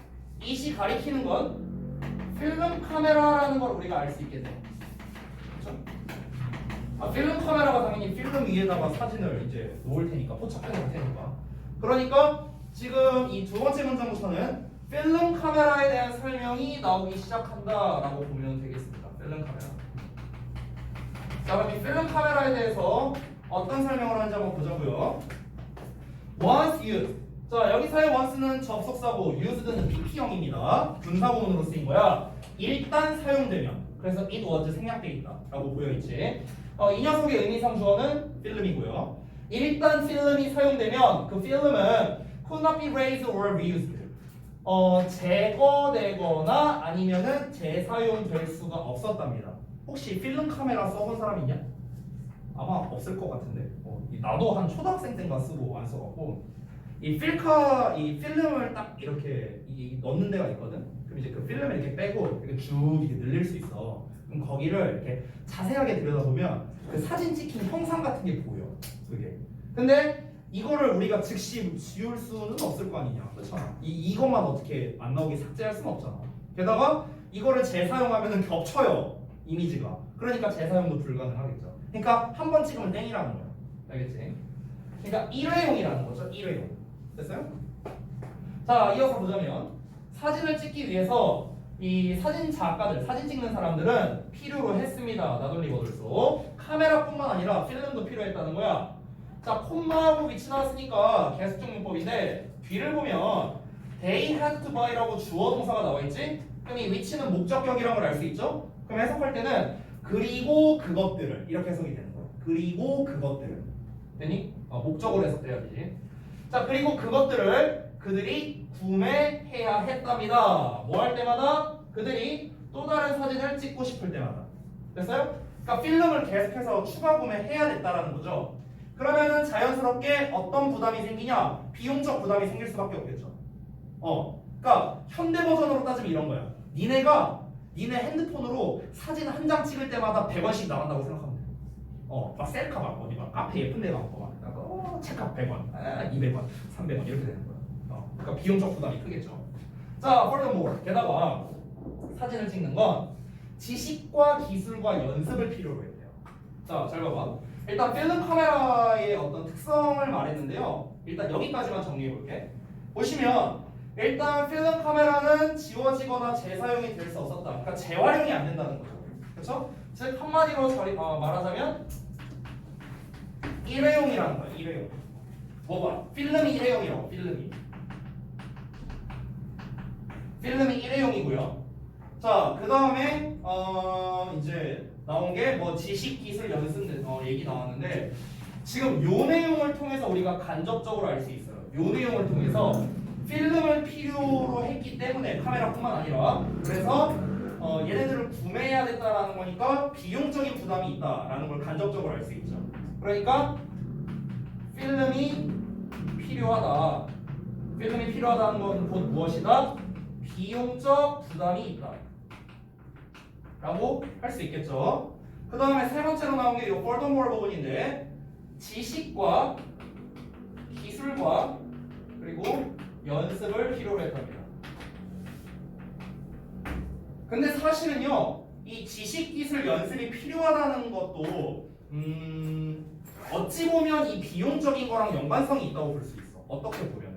it이 가리키는 건 필름 카메라라는 걸 우리가 알 수 있겠네요. 그렇죠? 필름 카메라가 당연히 필름 위에다가 사진을 이제 놓을 테니까 포착해 놓을 테니까. 그러니까 지금 이 두 번째 문장부터는 필름 카메라에 대한 설명이 나오기 시작한다라고 보면 되겠습니다. 필름 카메라. 자, 그럼 이 필름 카메라에 대해서 어떤 설명을 하는지 한번 보자고요. Once used. 자, 여기서의 once는 접속사고 used는 BP형입니다. 분사구문으로 쓰인 거야. 일단 사용되면. 그래서 it was 생략돼 있다라고 보여있지. 이 녀석의 의미상 주어는 필름이고요. 일단 필름이 사용되면 그 필름은 could not be raised or reused. 제거되거나 아니면은 재사용될 수가 없었답니다. 혹시 필름 카메라 써본 사람 있냐? 아마 없을 것 같은데. 나도 한 초등학생 때인가 쓰고 안 써갖고. 이 필름을 딱 이렇게 넣는 데가 있거든. 그럼 이제 그 필름을 이렇게 빼고 이렇게 쭉 이렇게 늘릴 수 있어. 그럼 거기를 이렇게 자세하게 들여다보면 그 사진 찍힌 형상 같은 게 보여. 그게. 근데 이거를 우리가 즉시 지울 수는 없을 거 아니냐, 그렇죠? 이것만 어떻게 안 나오게 삭제할 수는 없잖아. 게다가 이거를 재사용하면은 겹쳐요, 이미지가. 그러니까 재사용도 불가능하겠죠. 그러니까 한 번 찍으면 땡이라는 거야, 알겠지? 그러니까 일회용이라는 거죠, 일회용. 됐어요? 자, 이어서 보자면 사진을 찍기 위해서 이 사진 작가들, 사진 찍는 사람들은 필요로 했습니다. 나돌리 버들소. 카메라뿐만 아니라 필름도 필요했다는 거야. 자, 콤마하고 위치 나왔으니까 계속적 문법인데 뒤를 보면 they had to buy라고 주어 동사가 나와 있지? 그럼 이 위치는 목적격이라는 걸 알 수 있죠? 그럼 해석할 때는 그리고 그것들을 이렇게 해석이 되는 거야. 그리고 그것들을. 되니? 목적으로 해석돼야 되지. 자, 그리고 그것들을 그들이 구매해야 했답니다. 뭐 할 때마다? 그들이 또 다른 사진을 찍고 싶을 때마다. 됐어요? 그러니까 필름을 계속해서 추가 구매해야 됐다라는 거죠. 그러면은 자연스럽게 어떤 부담이 생기냐? 비용적 부담이 생길 수밖에 없겠죠. 그러니까 현대 버전으로 따지면 이런 거야. 니네 핸드폰으로 사진 한 장 찍을 때마다 100원씩 나간다고 생각하면 돼. 막 셀카 막 어디 막 카페 예쁜 데 가고 막 책값 100원, 200원, 300원 이렇게 되는 거야. 그러니까 비용적 부담이 크겠죠. 자, furthermore, 게다가 사진을 찍는 건 지식과 기술과 연습을 필요로 했대요. 자, 잘 봐봐. 일단 필름 카메라의 어떤 특성을 말했는데요. 일단 여기까지만 정리해 볼게. 보시면 일단 필름 카메라는 지워지거나 재사용이 될 수 없었다. 그러니까 재활용이 안 된다는 거죠. 그렇죠? 즉 한마디로 말하자면 일회용이라는 거야. 일회용. 뭐가? 필름이 일회용이라고. 필름이 일회용이고요. 자, 그 다음에 이제 나온 게 뭐 지식, 기술, 연습 얘기 나왔는데 지금 요 내용을 통해서 우리가 간접적으로 알 수 있어요. 요 내용을 통해서 필름을 필요로 했기 때문에 카메라뿐만 아니라 그래서 얘네들을 구매해야 됐다라는 거니까 비용적인 부담이 있다라는 걸 간접적으로 알 수 있죠. 그러니까 필름이 필요하다는 건 곧 무엇이다? 비용적 부담이 있다 라고 할 수 있겠죠. 그 다음에 세 번째로 나온 게 이 furthermore 부분인데 지식과 기술과 그리고 연습을 필요로 했답니다. 근데 사실은요, 이 지식, 기술, 연습이 필요하다는 것도 어찌 보면 이 비용적인 거랑 연관성이 있다고 볼 수 있어. 어떻게 보면.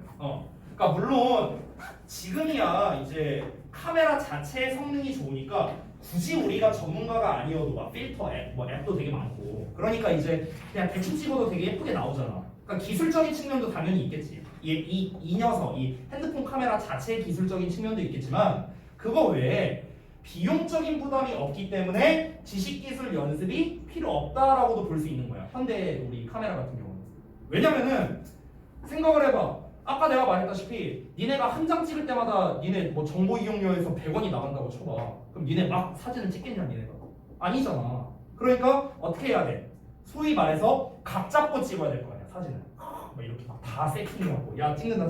그러니까 물론 지금이야 이제 카메라 자체의 성능이 좋으니까 굳이 우리가 전문가가 아니어도 막 필터 앱, 뭐 앱도 되게 많고 그러니까 이제 그냥 대충 찍어도 되게 예쁘게 나오잖아. 그러니까 기술적인 측면도 당연히 있겠지. 이 녀석, 이 핸드폰 카메라 자체의 기술적인 측면도 있겠지만 그거 외에 비용적인 부담이 없기 때문에 지식, 기술, 연습이 필요 없다라고도 볼 수 있는 거야. 현대 우리 카메라 같은 경우는. 왜냐면은 생각을 해봐. 아까 내가 말했다시피 니네가 한 장 찍을 때마다 니네 뭐 정보 이용료에서 100원이 나간다고 쳐봐. 그럼 니네 막 사진을 찍겠냐 니네가? 아니잖아. 그러니까 어떻게 해야 돼? 소위 말해서 각 잡고 찍어야 될 거 아니야 사진을. 막 이렇게 막 다 세팅해갖고 야 찍는다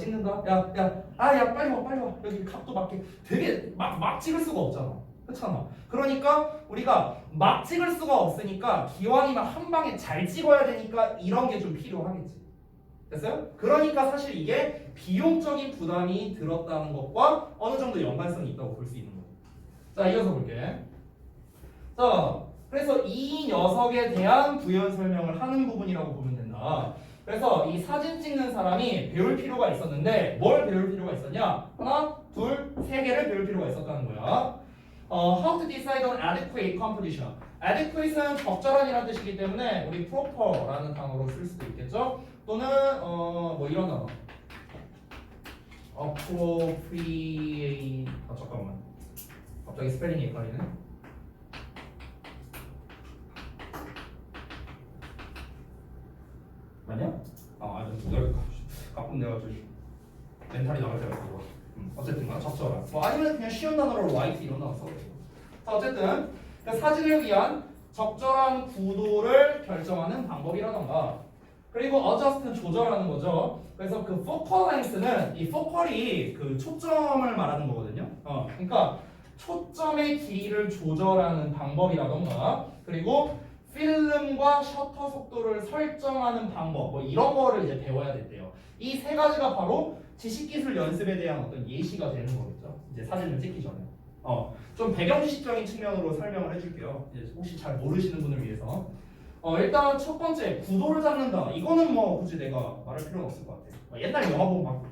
야 빨리 와 여기 각도 맞게 되게 막 찍을 수가 없잖아. 그렇잖아. 그러니까 우리가 막 찍을 수가 없으니까 기왕이면 한 방에 잘 찍어야 되니까 이런 게 좀 필요하겠지. 됐어요? 그러니까 사실 이게 비용적인 부담이 들었다는 것과 어느 정도 연관성이 있다고 볼 수 있는 거예요. 자, 이어서 볼게. 자, 그래서 이 녀석에 대한 부연 설명을 하는 부분이라고 보면 된다. 그래서 이 사진 찍는 사람이 배울 필요가 있었는데 뭘 배울 필요가 있었냐? 하나, 둘, 세 개를 배울 필요가 있었다는 거야. How to decide on adequate composition. adequate는 적절한이라는 뜻이기 때문에 우리 proper라는 단어로 쓸 수도 있겠죠. 또는 뭐 이런 단어. appropriate. 잠깐만. 갑자기 스펠링이 헷갈리네. 맞냐? 아니 가끔 내가 좀 멘탈이 나갈 때가 있어. 어쨌든 적절한. 뭐 아니면 그냥 쉬운 단어로 right 이런 단어 써도 되고. 자, 어쨌든 그 사진을 위한 적절한 구도를 결정하는 방법이라던가 그리고 adjust는 조절하는 거죠. 그래서 그 focal length는 이 focal이 그 초점을 말하는 거거든요. 그러니까 초점의 길이를 조절하는 방법이라던가 그리고 필름과 셔터 속도를 설정하는 방법 뭐 이런 거를 이제 배워야 된대요. 이 세 가지가 바로 지식기술 연습에 대한 어떤 예시가 되는 거겠죠. 이제 사진을 찍기 전에. 좀 배경 지식적인 측면으로 설명을 해줄게요. 이제 혹시 잘 모르시는 분을 위해서. 일단 첫 번째 구도를 잡는다. 이거는 뭐 굳이 내가 말할 필요는 없을 것 같아. 옛날 영화 보면 막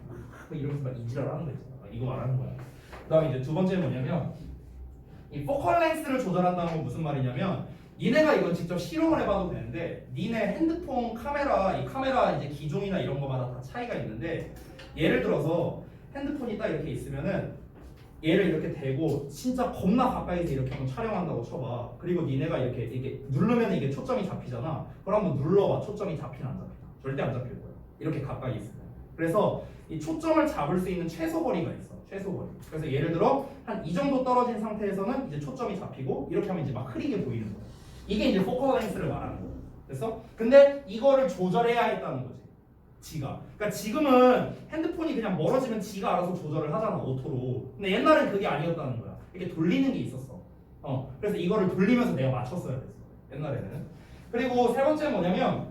이러면서 막 이지랄 하는 거 있잖아. 이거 말하는 거야. 그다음에 이제 두 번째는 뭐냐면 이 포컬 렌스를 조절한다는 건 무슨 말이냐면 니네가 이건 직접 실험을 해봐도 되는데 니네 핸드폰 카메라 이 카메라 이제 기종이나 이런 거마다 다 차이가 있는데 예를 들어서 핸드폰이 딱 이렇게 있으면은 얘를 이렇게 대고 진짜 겁나 가까이서 이렇게 한번 촬영한다고 쳐봐. 그리고 니네가 이렇게 누르면 이게 초점이 잡히잖아. 그럼 한번 눌러봐. 초점이 잡히나 안 잡히나? 절대 안 잡힐 거야. 이렇게 가까이 있으면. 그래서 이 초점을 잡을 수 있는 최소 거리가 있어. 최소 거리. 그래서 예를 들어 한 이 정도 떨어진 상태에서는 이제 초점이 잡히고 이렇게 하면 이제 막 흐리게 보이는 거야. 이게 이제 포커 렌스를 말하는 거야. 그래서 근데 이거를 조절해야 했다는 거지. 지가. 그러니까 지금은 핸드폰이 그냥 멀어지면 지가 알아서 조절을 하잖아 오토로. 근데 옛날엔 그게 아니었다는 거야. 이렇게 돌리는 게 있었어. 그래서 이거를 돌리면서 내가 맞췄어야 됐어. 옛날에는. 그리고 세 번째는 뭐냐면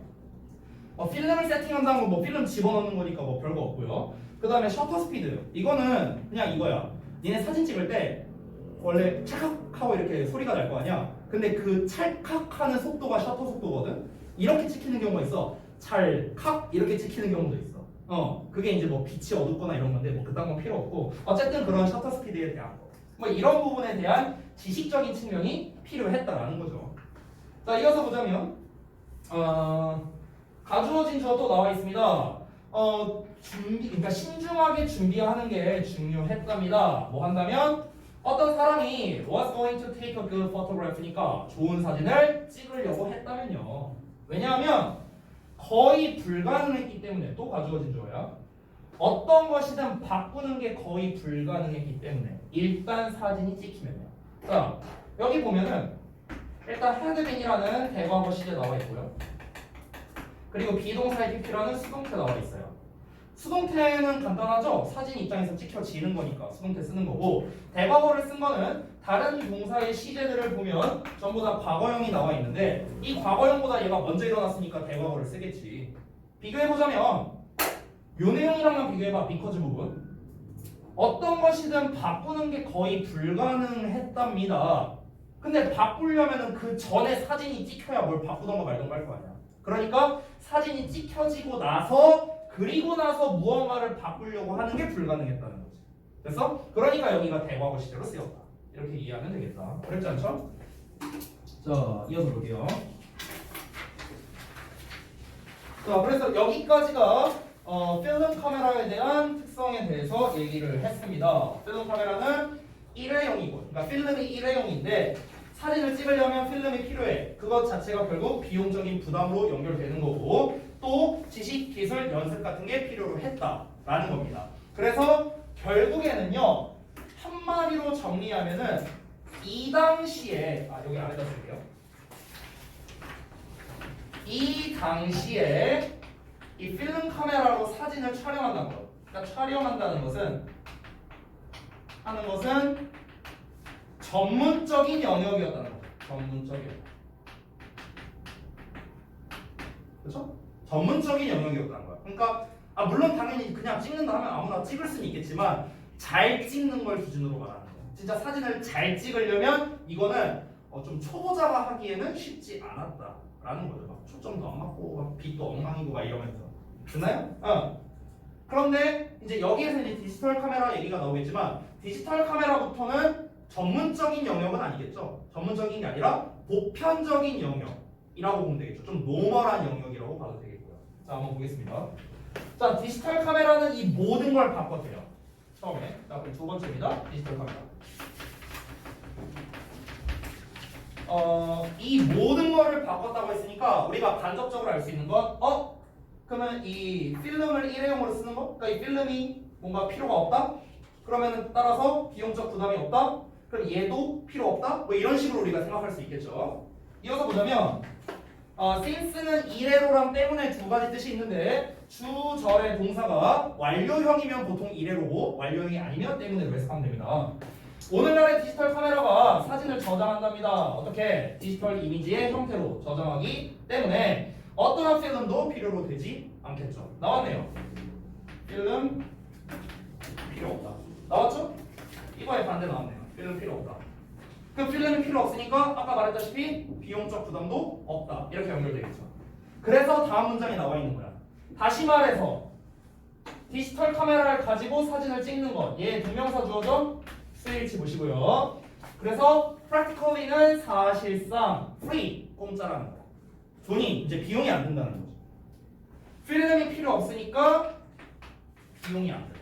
필름을 세팅한다는 건 뭐 필름 집어넣는 거니까 뭐 별거 없고요. 그 다음에 셔터 스피드. 이거는 그냥 이거야. 니네 사진 찍을 때 원래 찰칵하고 이렇게 소리가 날 거 아니야. 근데 그 찰칵하는 속도가 셔터 속도거든. 이렇게 찍히는 경우가 있어. 찰칵 이렇게 찍히는 경우도 있어. 그게 이제 뭐 빛이 어둡거나 이런 건데 뭐 그딴 건 필요 없고 어쨌든 그런 셔터 스피드에 대한 거. 뭐 이런 부분에 대한 지식적인 측면이 필요했다라는 거죠. 자, 이어서 보자면 가주어진 주어 또 나와 있습니다. 그러니까 신중하게 준비하는 게 중요했답니다. 뭐 한다면 어떤 사람이 was going to take a good photograph니까 좋은 사진을 찍으려고 했다면요. 왜냐하면 거의 불가능했기 때문에 또 가주어진 주어야. 어떤 것이든 바꾸는 게 거의 불가능했기 때문에 일단 사진이 찍히면요. 자, 여기 보면은 일단 hadbeen이라는 대과거 시제 나와 있고요. 그리고 비동사의 pp라는 수동태 나와 있어요. 수동태는 간단하죠? 사진 입장에서 찍혀지는 거니까 수동태 쓰는 거고 대과거를 쓴 거는 다른 동사의 시제들을 보면 전부 다 과거형이 나와 있는데 이 과거형보다 얘가 먼저 일어났으니까 대과거를 쓰겠지. 비교해보자면 요 내용이랑만 비교해봐. because 부분. 어떤 것이든 바꾸는 게 거의 불가능했답니다. 근데 바꾸려면 그 전에 사진이 찍혀야 뭘 바꾸던가 말던가 할 거 아니야. 그러니까 사진이 찍혀지고 나서 그리고 나서 무언가를 바꾸려고 하는 게 불가능했다는 거지. 됐어? 그러니까 여기가 대과거 시제로 쓰였다. 이렇게 이해하면 되겠다. 어렵지 않죠? 자, 이어서 볼게요. 자, 그래서 여기까지가 필름 카메라에 대한 특성에 대해서 얘기를 했습니다. 필름 카메라는 일회용이고, 그러니까 필름이 일회용인데 사진을 찍으려면 필름이 필요해. 그것 자체가 결국 비용적인 부담으로 연결되는 거고 또 지식, 기술, 연습 같은 게 필요로 했다라는 겁니다. 그래서 결국에는요. 한마디로 정리하면은 이 당시에 여기 안에다 쓸게요. 이 당시에 이 필름 카메라로 사진을 촬영한다는 것. 그러니까 촬영한다는 것은 하는 것은 전문적인 영역이었다는 거죠. 전문적인. 그렇죠? 전문적인 영역이었다는 거야. 그러니까 물론 당연히 그냥 찍는다 하면 아무나 찍을 수는 있겠지만 잘 찍는 걸 기준으로 말하는 거야. 진짜 사진을 잘 찍으려면 이거는 좀 초보자가 하기에는 쉽지 않았다라는 거죠. 막 초점도 안 맞고 막 빛도 엉망이고 막 이러면서. 됐나요? 그런데 이제 여기에서 이제 디지털 카메라 얘기가 나오겠지만 디지털 카메라부터는 전문적인 영역은 아니겠죠. 전문적인 게 아니라 보편적인 영역이라고 보면 되겠죠. 좀 노멀한 영역이라고 봐도 되겠고요. 자, 한번 보겠습니다. 자, 디지털 카메라는 이 모든 걸 바꿨대요. 처음에. 자, 그럼 두 번째입니다. 디지털 카메라. 이 모든 거를 바꿨다고 했으니까 우리가 간접적으로 알 수 있는 건 그러면 이 필름을 일회용으로 쓰는 거? 그러니까 이 필름이 뭔가 필요가 없다? 그러면 따라서 비용적 부담이 없다? 그럼 얘도 필요 없다? 뭐 이런 식으로 우리가 생각할 수 있겠죠. 이어서 보자면 since는 이래로랑 때문에 두 가지 뜻이 있는데 주절의 동사가 완료형이면 보통 이래로고 완료형이 아니면 때문에로 해석하면 됩니다. 오늘날의 디지털 카메라가 사진을 저장한답니다. 어떻게? 디지털 이미지의 형태로 저장하기 때문에 어떠한 필름도 필요로 되지 않겠죠. 나왔네요. 필름 필요 없다. 나왔죠? 이거에 반대 나왔네요. 필름 필요 없다. 그 필름이 필요 없으니까 아까 말했다시피 비용적 부담도 없다. 이렇게 연결되겠죠. 그래서 다음 문장에 나와 있는 거야. 다시 말해서 디지털 카메라를 가지고 사진을 찍는 것. 얘 동명사 주어져 스위치 보시고요. 그래서 practically는 사실상 free, 공짜라는 거. 돈이 이제 비용이 안 든다는 거죠. 필름이 필요 없으니까 비용이 안 돼.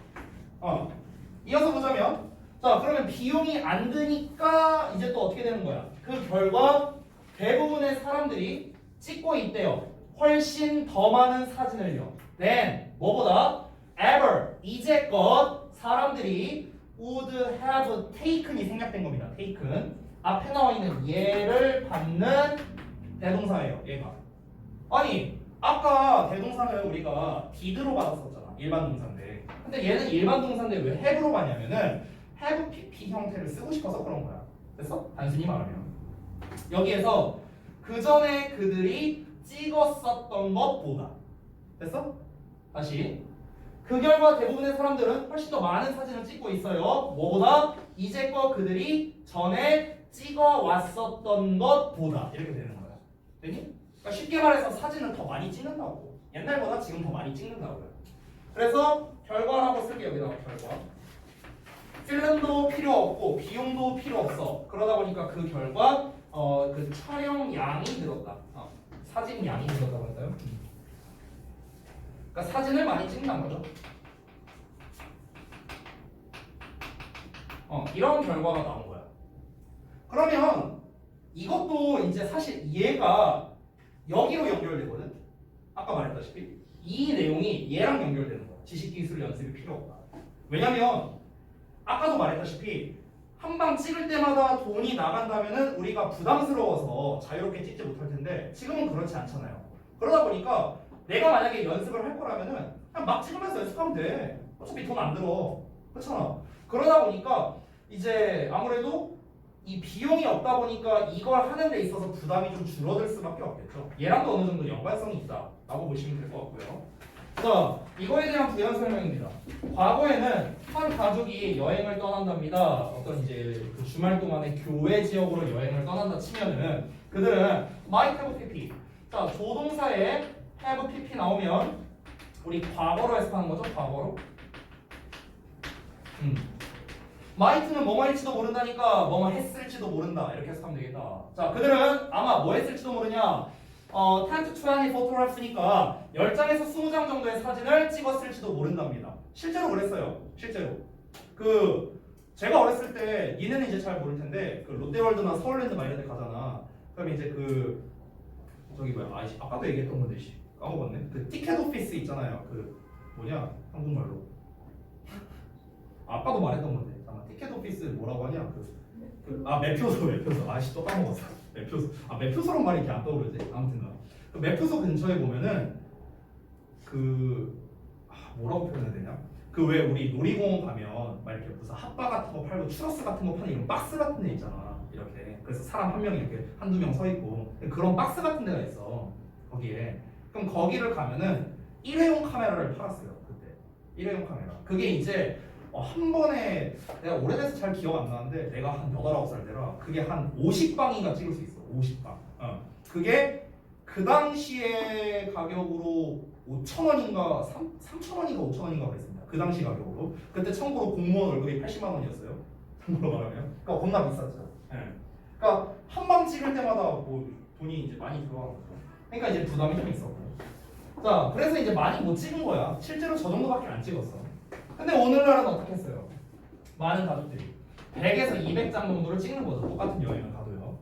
이어서 보자면 자 그러면 비용이 안 드니까 이제 또 어떻게 되는 거야? 그 결과 대부분의 사람들이 찍고 있대요. 훨씬 더 많은 사진을요. then 뭐보다 ever 이제껏 사람들이 would have taken이 생략된 겁니다. taken 앞에 나와 있는 얘를 받는 대동사예요. 얘가 아니 아까 대동사는 우리가 did로 받았었잖아. 일반 동사인데 근데 얘는 일반 동사인데 왜 have로 가냐면은 have pp 형태를 쓰고 싶어서 그런 거야. 됐어? 단순히 말하면 여기에서 그 전에 그들이 찍었었던 것보다 됐어? 다시 그 결과 대부분의 사람들은 훨씬 더 많은 사진을 찍고 있어요. 뭐보다? 이제껏 그들이 전에 찍어왔었던 것보다 이렇게 되는 거야. 되니? 그러니까 쉽게 말해서 사진을 더 많이 찍는다고. 옛날보다 지금 더 많이 찍는다고요. 그래서 결과라고 쓸게요. 여기다가 결과. 필름도 필요 없고 비용도 필요 없어. 그러다 보니까 그 결과 그 촬영 양이 늘었다. 사진 양이 늘었다고 할까요? 그러니까 사진을 많이 찍는다는 거죠. 이런 결과가 나온 거야. 그러면 이것도 이제 사실 얘가 여기로 연결되거든. 아까 말했다시피 이 내용이 얘랑 연결되는 거야. 지식기술 연습이 필요 없다. 왜냐면 아까도 말했다시피 한 방 찍을 때마다 돈이 나간다면은 우리가 부담스러워서 자유롭게 찍지 못할 텐데 지금은 그렇지 않잖아요. 그러다 보니까 내가 만약에 연습을 할 거라면은 그냥 막 찍으면서 연습하면 돼. 어차피 돈 안 들어. 그렇잖아. 그러다 보니까 이제 아무래도 이 비용이 없다 보니까 이걸 하는 데 있어서 부담이 좀 줄어들 수밖에 없겠죠. 얘랑도 어느 정도 연관성이 있다라고 보시면 될 것 같고요. 자, 이거에 대한 부연 설명입니다. 과거에는 한 가족이 여행을 떠난답니다. 어떤 이제 그 주말 동안에 교외 지역으로 여행을 떠난다 치면은 그들은 might have pp. 자, 조동사에 have pp 나오면 우리 과거로 해석하는 거죠. 과거로. might는 뭐뭐 할지도 모른다니까 뭐뭐 했을지도 모른다 이렇게 해석하면 되겠다. 자, 그들은 아마 뭐 했을지도 모르냐 10 to 20 photographs니까 10장에서 20장 정도의 사진을 찍었을지도 모른답니다. 실제로 그랬어요. 실제로. 제가 어렸을 때 니네는 이제 잘 모를 텐데 그 롯데월드나 서울랜드 막 이런 데 가잖아. 그럼 이제 저기 뭐야 아까도 얘기했던 건데 까먹었네. 그 티켓 오피스 있잖아요. 한국말로. 아까도 말했던 건데. 티켓 오피스 뭐라고 하냐? 매표소. 또 까먹었어. 매표소란 말이 이렇게 안 떠오르지? 아무튼 그 매표소 근처에 보면은 뭐라고 표현해야 되냐? 왜 우리 놀이공원 가면 막 이렇게 무슨 핫바 같은 거 팔고 추러스 같은 거 파는 이런 박스 같은 데 있잖아. 이렇게. 그래서 사람 한 명이 이렇게 한두 명 서 있고 그런 박스 같은 데가 있어. 거기에. 그럼 거기를 가면은 일회용 카메라를 팔았어요. 그때. 일회용 카메라. 그게 이제 한 번에 내가 오래돼서 잘 기억 안 나는데 내가 한 8, 9살 때라 그게 한 50방인가 찍을 수 있어. 50방. 그게 그 당시에 가격으로 5,000원인가 3,000원인가 5,000원인가 그랬습니다. 그 당시 가격으로. 그때 참고로 공무원 월급이 80만 원이었어요. 참고로 말하면. 그러니까 겁나 비쌌죠. 그러니까 한 방 찍을 때마다 뭐 돈이 이제 많이 들어가는 거죠. 그러니까 이제 부담이 좀 있었고. 자, 그래서 이제 많이 못 찍은 거야. 실제로 저 정도밖에 안 찍었어. 근데 오늘날은 어떻게 했어요? 많은 가족들이 100에서 200장 정도를 찍는 거죠. 똑같은 여행을 가도요.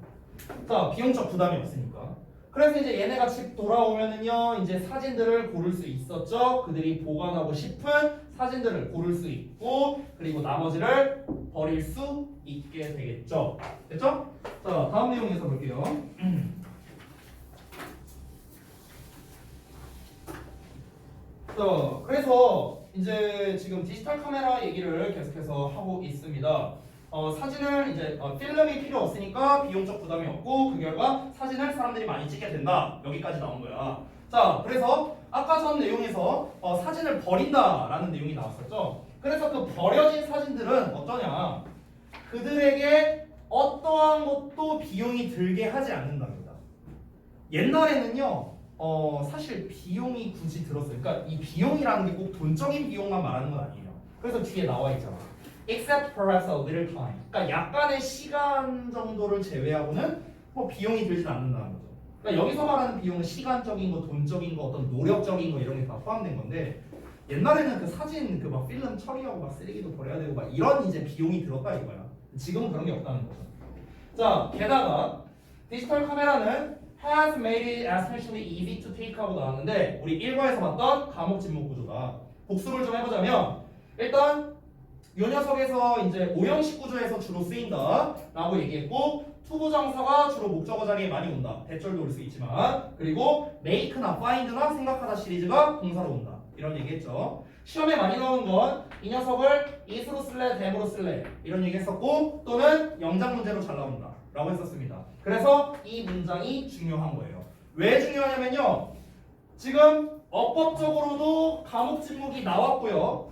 자, 비용적 부담이 없으니까. 그래서 이제 얘네가 집 돌아오면은요, 이제 사진들을 고를 수 있었죠. 그들이 보관하고 싶은 사진들을 고를 수 있고, 그리고 나머지를 버릴 수 있게 되겠죠. 됐죠? 자, 다음 내용에서 볼게요. 자, 그래서 이제 지금 디지털 카메라 얘기를 계속해서 하고 있습니다. 사진을 이제 필름이 필요 없으니까 비용적 부담이 없고 그 결과 사진을 사람들이 많이 찍게 된다. 여기까지 나온 거야. 자, 그래서 아까 전 내용에서 사진을 버린다라는 내용이 나왔었죠. 그래서 그 버려진 사진들은 어떠냐? 그들에게 어떠한 것도 비용이 들게 하지 않는답니다. 옛날에는요, 사실 비용이 굳이 들었어요. 그러니까 이 비용이라는 게 꼭 돈적인 비용만 말하는 건 아니에요. 그래서 뒤에 나와 있잖아. Except perhaps a little time. 그러니까 약간의 시간 정도를 제외하고는 뭐 비용이 들진 않는다는 거죠. 그러니까 여기서 말하는 비용은 시간적인 거, 돈적인 거, 어떤 노력적인 거 이런 게 다 포함된 건데 옛날에는 그 사진 그 막 필름 처리하고 막 쓰레기도 버려야 되고 막 이런 이제 비용이 들었다 이거야. 지금은 그런 게 없다는 거죠. 자, 게다가 디지털 카메라는 has made it essentially easy to take 하고 나왔는데 우리 1과에서 봤던 감옥 진목 구조다. 복습을 좀 해보자면 일단 이 녀석에서 이제 오형식 구조에서 주로 쓰인다 라고 얘기했고 투부정사가 주로 목적어 자리에 많이 온다. 대절도 올 수 있지만 그리고 make나 find나 생각하다 시리즈가 동사로 온다. 이런 얘기했죠. 시험에 많이 나오는 건 이 녀석을 is로 쓸래 them으로 쓸래 이런 얘기 했었고 또는 영장 문제로 잘 나온다 라고 했었습니다. 그래서 이 문장이 중요한 거예요. 왜 중요하냐면요. 지금 어법적으로도 감옥 진목이 나왔고요.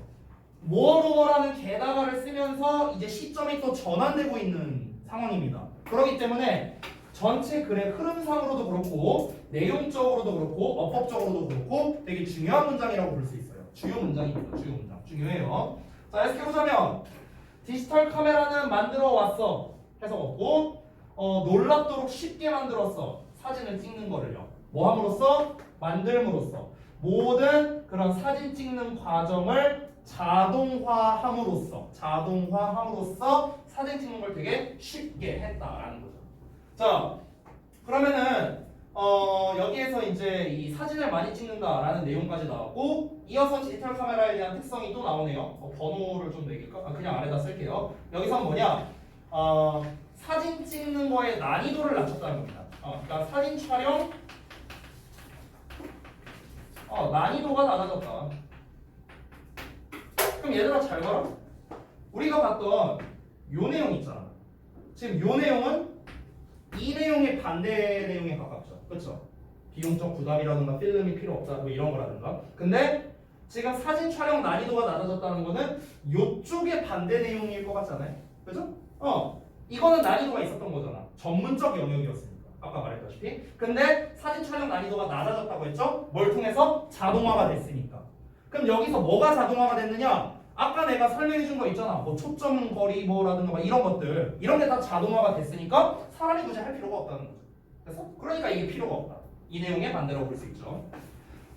뭐라는 게다가를 쓰면서 이제 시점이 또 전환되고 있는 상황입니다. 그렇기 때문에 전체 글의 흐름상으로도 그렇고 내용적으로도 그렇고 어법적으로도 그렇고 되게 중요한 문장이라고 볼 수 있어요. 주요 문장입니다. 주요 문장. 중요해요. 자, 해석해보자면 디지털 카메라는 만들어 왔어. 해석 없고 놀랍도록 쉽게 만들었어. 사진을 찍는 거를요. 뭐 함으로써? 만들므로써. 모든 그런 사진 찍는 과정을 자동화함으로써 사진 찍는 걸 되게 쉽게 했다라는 거죠. 자, 그러면은 여기에서 이제 이 사진을 많이 찍는다라는 내용까지 나왔고 이어서 디지털 카메라에 대한 특성이 또 나오네요. 번호를 좀 매길까? 그냥 아래다 쓸게요. 여기서 뭐냐? 사진 찍는 거의 난이도를 낮췄다는 겁니다. 그러니까 사진 촬영 난이도가 낮아졌다. 그럼 얘들아 잘 봐라. 우리가 봤던 요 내용 있잖아. 지금 요 내용은 이 내용의 반대 내용에 가깝죠. 그렇죠? 비용적 부담이라든가 필름이 필요 없다 뭐 이런 거라든가. 근데 지금 사진 촬영 난이도가 낮아졌다는 거는 요쪽의 반대 내용일 것 같잖아요. 그죠? 이거는 난이도가 있었던 거잖아. 전문적 영역이었으니까. 아까 말했다시피. 근데 사진 촬영 난이도가 낮아졌다고 했죠? 뭘 통해서? 자동화가 됐으니까. 그럼 여기서 뭐가 자동화가 됐느냐? 아까 내가 설명해 준 거 있잖아. 뭐 초점 거리 뭐라든가 막 이런 것들. 이런 게 다 자동화가 됐으니까 사람이 굳이 할 필요가 없다는 거죠. 그래서 그러니까 이게 필요가 없다. 이 내용의 반대라고 볼 수 있죠.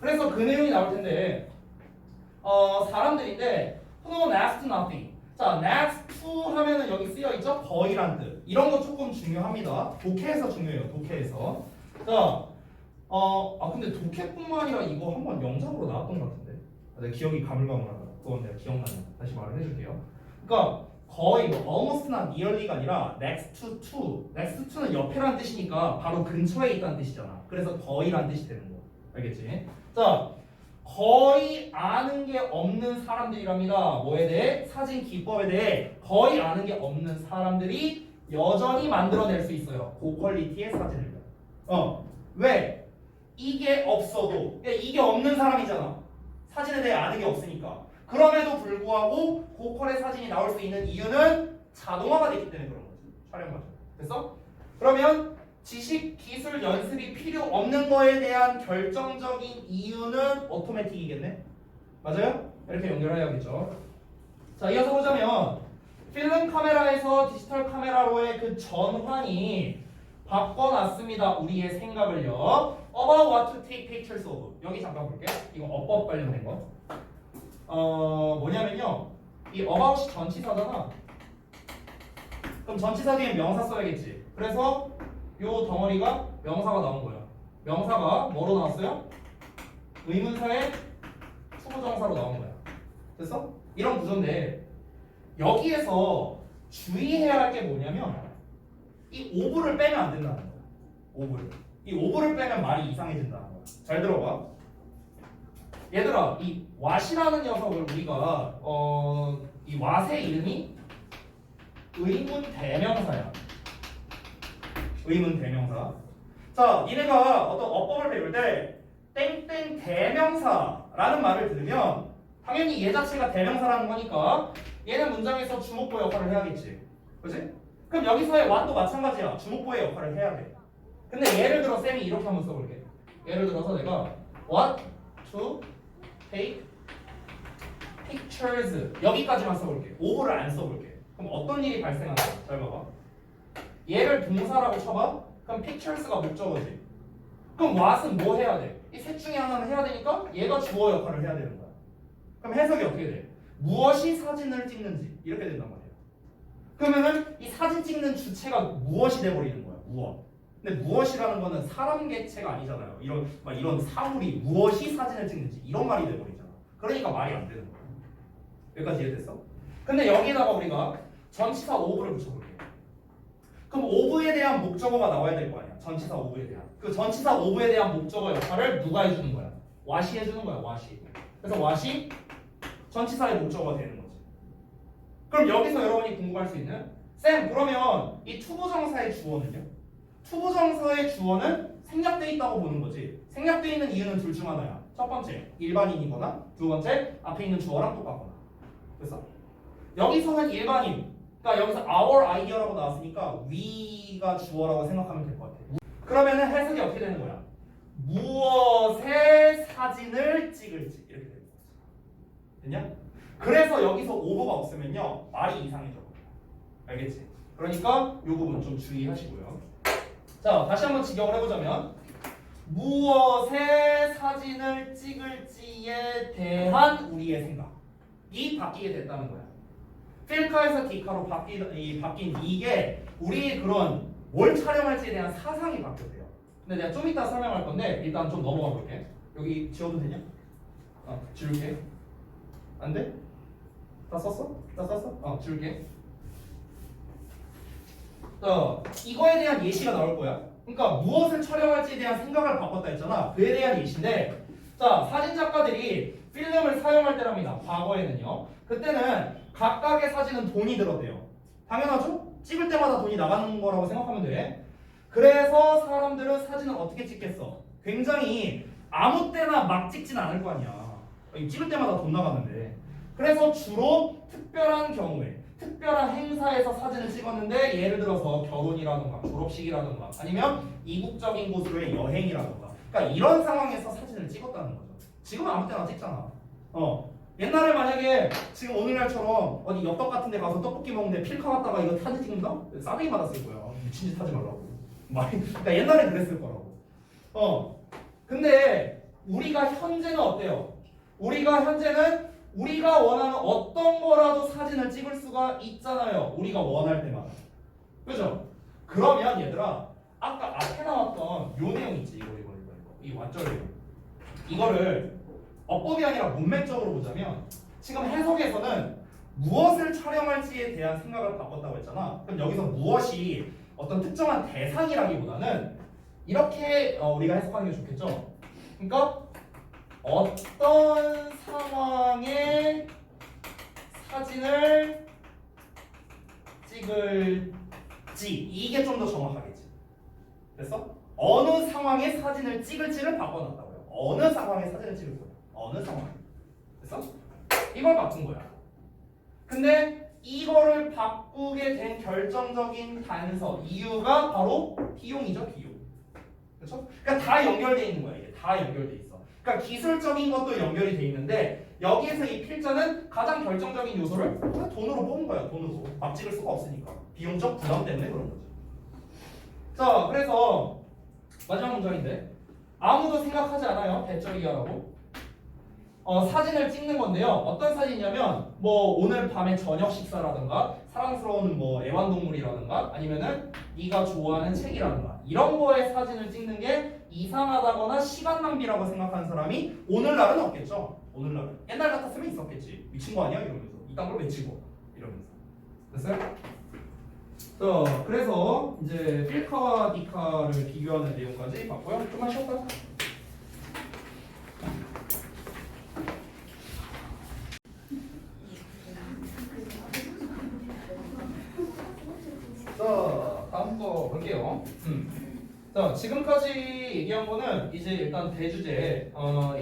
그래서 그 내용이 나올 텐데 사람들인데 who next to nothing. 자, next to 하면은 여기 쓰여 있죠? 거의란 뜻. 이런 거 조금 중요합니다. 독해에서 중요해요. 독해에서. 자, 근데 독해뿐만 아니라 이거 한번 영상으로 나왔던 것 같은데. 내가 기억이 가물가물하다. 그건 내가 기억나는 다시 말을 해줄게요. 그러니까 거의 뭐 almost나 nearly가 아니라 next to. next to는 옆에란 뜻이니까 바로 근처에 있다는 뜻이잖아. 그래서 거의란 뜻이 되는 거. 알겠지? 자, 거의 아는 게 없는 사람들이랍니다. 뭐에 대해? 사진 기법에 대해 거의 아는 게 없는 사람들이 여전히 만들어낼 수 있어요. 고퀄리티의 사진을. 왜? 이게 없어도 이게 없는 사람이잖아. 사진에 대해 아는 게 없으니까. 그럼에도 불구하고 고퀄의 사진이 나올 수 있는 이유는 자동화가 됐기 때문에 그런 거지. 촬영 과정. 됐어? 그러면 지식, 기술, 연습이 필요 없는 거에 대한 결정적인 이유는 오토매틱이겠네? 맞아요? 이렇게 연결해야겠죠. 자, 이어서 보자면 필름 카메라에서 디지털 카메라로의 그 전환이 바꿔놨습니다. 우리의 생각을요. About what to take pictures of. 여기 잠깐 볼게. 이거 어법 관련된 거. 뭐냐면요. 이 about이 전치사잖아. 그럼 전치사 뒤에 명사 써야겠지. 그래서 요 덩어리가 명사가 나온 거야. 명사가 뭐로 나왔어요? 의문사의 투부정사로 나온 거야. 됐어? 이런 구조인데 여기에서 주의해야 할 게 뭐냐면 이 오브를 빼면 안 된다는 거야. 오브를. 이 오브를 빼면 말이 이상해진다는 거야. 잘 들어봐. 얘들아, 이 왓이라는 녀석을 우리가 이 왓의 이름이 의문 대명사야. 의문 대명사. 자, 니네가 어떤 어법을 배울 때 땡땡 대명사라는 말을 들으면 당연히 얘 자체가 대명사라는 거니까 얘는 문장에서 주목보 역할을 해야겠지. 그치? 그럼 여기서의 what도 마찬가지야. 주목보의 역할을 해야 돼. 근데 예를 들어 쌤이 이렇게 한번 써볼게. 예를 들어서 내가 what to take pictures 여기까지만 써볼게. over를 안 써볼게. 그럼 어떤 일이 발생할까? 잘 봐봐. 얘를 동사라고 쳐봐. 그럼 pictures가 목적어지. 그럼 what은 뭐 해야 돼? 이 셋 중에 하나는 해야 되니까 얘가 주어 역할을 해야 되는 거야. 그럼 해석이 어떻게 돼? 무엇이 사진을 찍는지 이렇게 된단 말이야. 그러면은 이 사진 찍는 주체가 무엇이 돼버리는 거야. 무엇. 근데 무엇이라는 거는 사람 개체가 아니잖아요. 이런 사물이 무엇이 사진을 찍는지 이런 말이 돼버리잖아. 그러니까 말이 안 되는 거야. 여기까지 이해됐어? 근데 여기다가 우리가 전치사 of를 붙여볼게. 그럼 of에 대한 목적어가 나와야 될 거 아니야. 전치사 of에 대한. 그 전치사 of에 대한 목적어 역할을 누가 해주는 거야? what이 해주는 거야. what이. 그래서 what이 전치사의 목적어가 되는 거지. 그럼 여기서 여러분이 궁금할 수 있는 쌤 그러면 이 투부정사의 주어는요? 투부정사의 주어는 생략돼 있다고 보는 거지. 생략돼 있는 이유는 둘 중 하나야. 첫 번째 일반인이거나 두 번째 앞에 있는 주어랑 똑같거나. 그래서 여기서는 일반인. 그러니까 여기서 our idea라고 나왔으니까 we가 주어라고 생각하면 될 것 같아. 그러면은 해석이 어떻게 되는 거야? 무엇의 사진을 찍을지 이렇게 되는 거지. 됐냐? 그래서 여기서 오버가 없으면요 말이 이상해져. 알겠지? 그러니까 이 부분 좀 주의하시고요. 자 다시 한번 직역을 해보자면 무엇의 사진을 찍을지에 대한 우리의 생각이 바뀌게 됐다는 거야. 필카에서 디카로 바뀐 이게 우리의 그런 뭘 촬영할지에 대한 사상이 바뀌었대요. 근데 내가 좀 이따 설명할 건데 일단 좀 넘어가 볼게. 여기 지워도 되냐? 지울게. 안 돼? 다 썼어? 다 썼어? 지울게. 이거에 대한 예시가 나올 거야. 그러니까 무엇을 촬영할지에 대한 생각을 바꿨다 했잖아. 그에 대한 예시인데 자 사진 작가들이 필름을 사용할 때랍니다. 과거에는요. 그때는 각각의 사진은 돈이 들었대요. 당연하죠? 찍을 때마다 돈이 나가는 거라고 생각하면 돼. 그래서 사람들은 사진을 어떻게 찍겠어? 굉장히 아무 때나 막 찍진 않을 거 아니야. 찍을 때마다 돈 나가는데. 그래서 주로 특별한 경우에 특별한 행사에서 사진을 찍었는데 예를 들어서 결혼이라던가 졸업식이라던가 아니면 이국적인 곳으로의 여행이라던가 그러니까 이런 상황에서 사진을 찍었다는 거죠. 지금은 아무 때나 찍잖아. 옛날에 만약에 지금 오늘날처럼 어디 엽떡 같은 데 가서 떡볶이 먹는데 필카 갔다가 이거 사진 찍는다? 싸대기 맞았을 거야. 미친 짓 하지 말라고. 그러니까 옛날엔 그랬을 거라고. 근데 우리가 현재는 어때요? 우리가 현재는 우리가 원하는 어떤 거라도 사진을 찍을 수가 있잖아요. 우리가 원할 때마다. 그죠? 그러면 얘들아 아까 앞에 나왔던 요 내용 있지. 이거. 이 완전히 이거를 어법이 아니라 문맥적으로 보자면 지금 해석에서는 무엇을 촬영할지에 대한 생각을 바꿨다고 했잖아. 그럼 여기서 무엇이 어떤 특정한 대상이라기보다는 이렇게 우리가 해석하는 게 좋겠죠. 그러니까 어떤 상황에 사진을 찍을지 이게 좀 더 정확하겠지. 됐어? 어느 상황에 사진을 찍을지를 바꿔놨다고요. 어느 상황에 사진을 찍을 거야. 어느 상황에. 됐어? 이걸 바꾼 거야. 근데 이거를 바꾸게 된 결정적인 단서 이유가 바로 비용이죠. 비용. 그렇죠? 그러니까 다 연결돼 있는 거야. 이게 다 연결돼 있어. 그러니까 기술적인 것도 연결이 돼 있는데 여기에서 이 필자는 가장 결정적인 요소를 그냥 돈으로 뽑은 거야. 돈으로. 막 찍을 수가 없으니까. 비용적 부담 때문에 그런 거죠. 자, 그래서 마지막 문장인데 아무도 생각하지 않아요. 대절이야라고. 사진을 찍는 건데요. 어떤 사진이냐면 뭐 오늘 밤에 저녁 식사라든가 사랑스러운 뭐 애완동물이라든가 아니면은 네가 좋아하는 책이라든가 이런 거에 사진을 찍는 게 이상하다거나 시간 낭비라고 생각하는 사람이 오늘날은 없겠죠. 오늘날은 옛날 같았으면 있었겠지. 미친 거 아니야? 이러면서 이딴 걸 외치고 이러면서. 됐어요? 그래서 이제 필카와 디카를 비교하는 내용까지 봤고요. 좀만 쉬었다가 지금까지 얘기한 거는 이제 일단 대주제,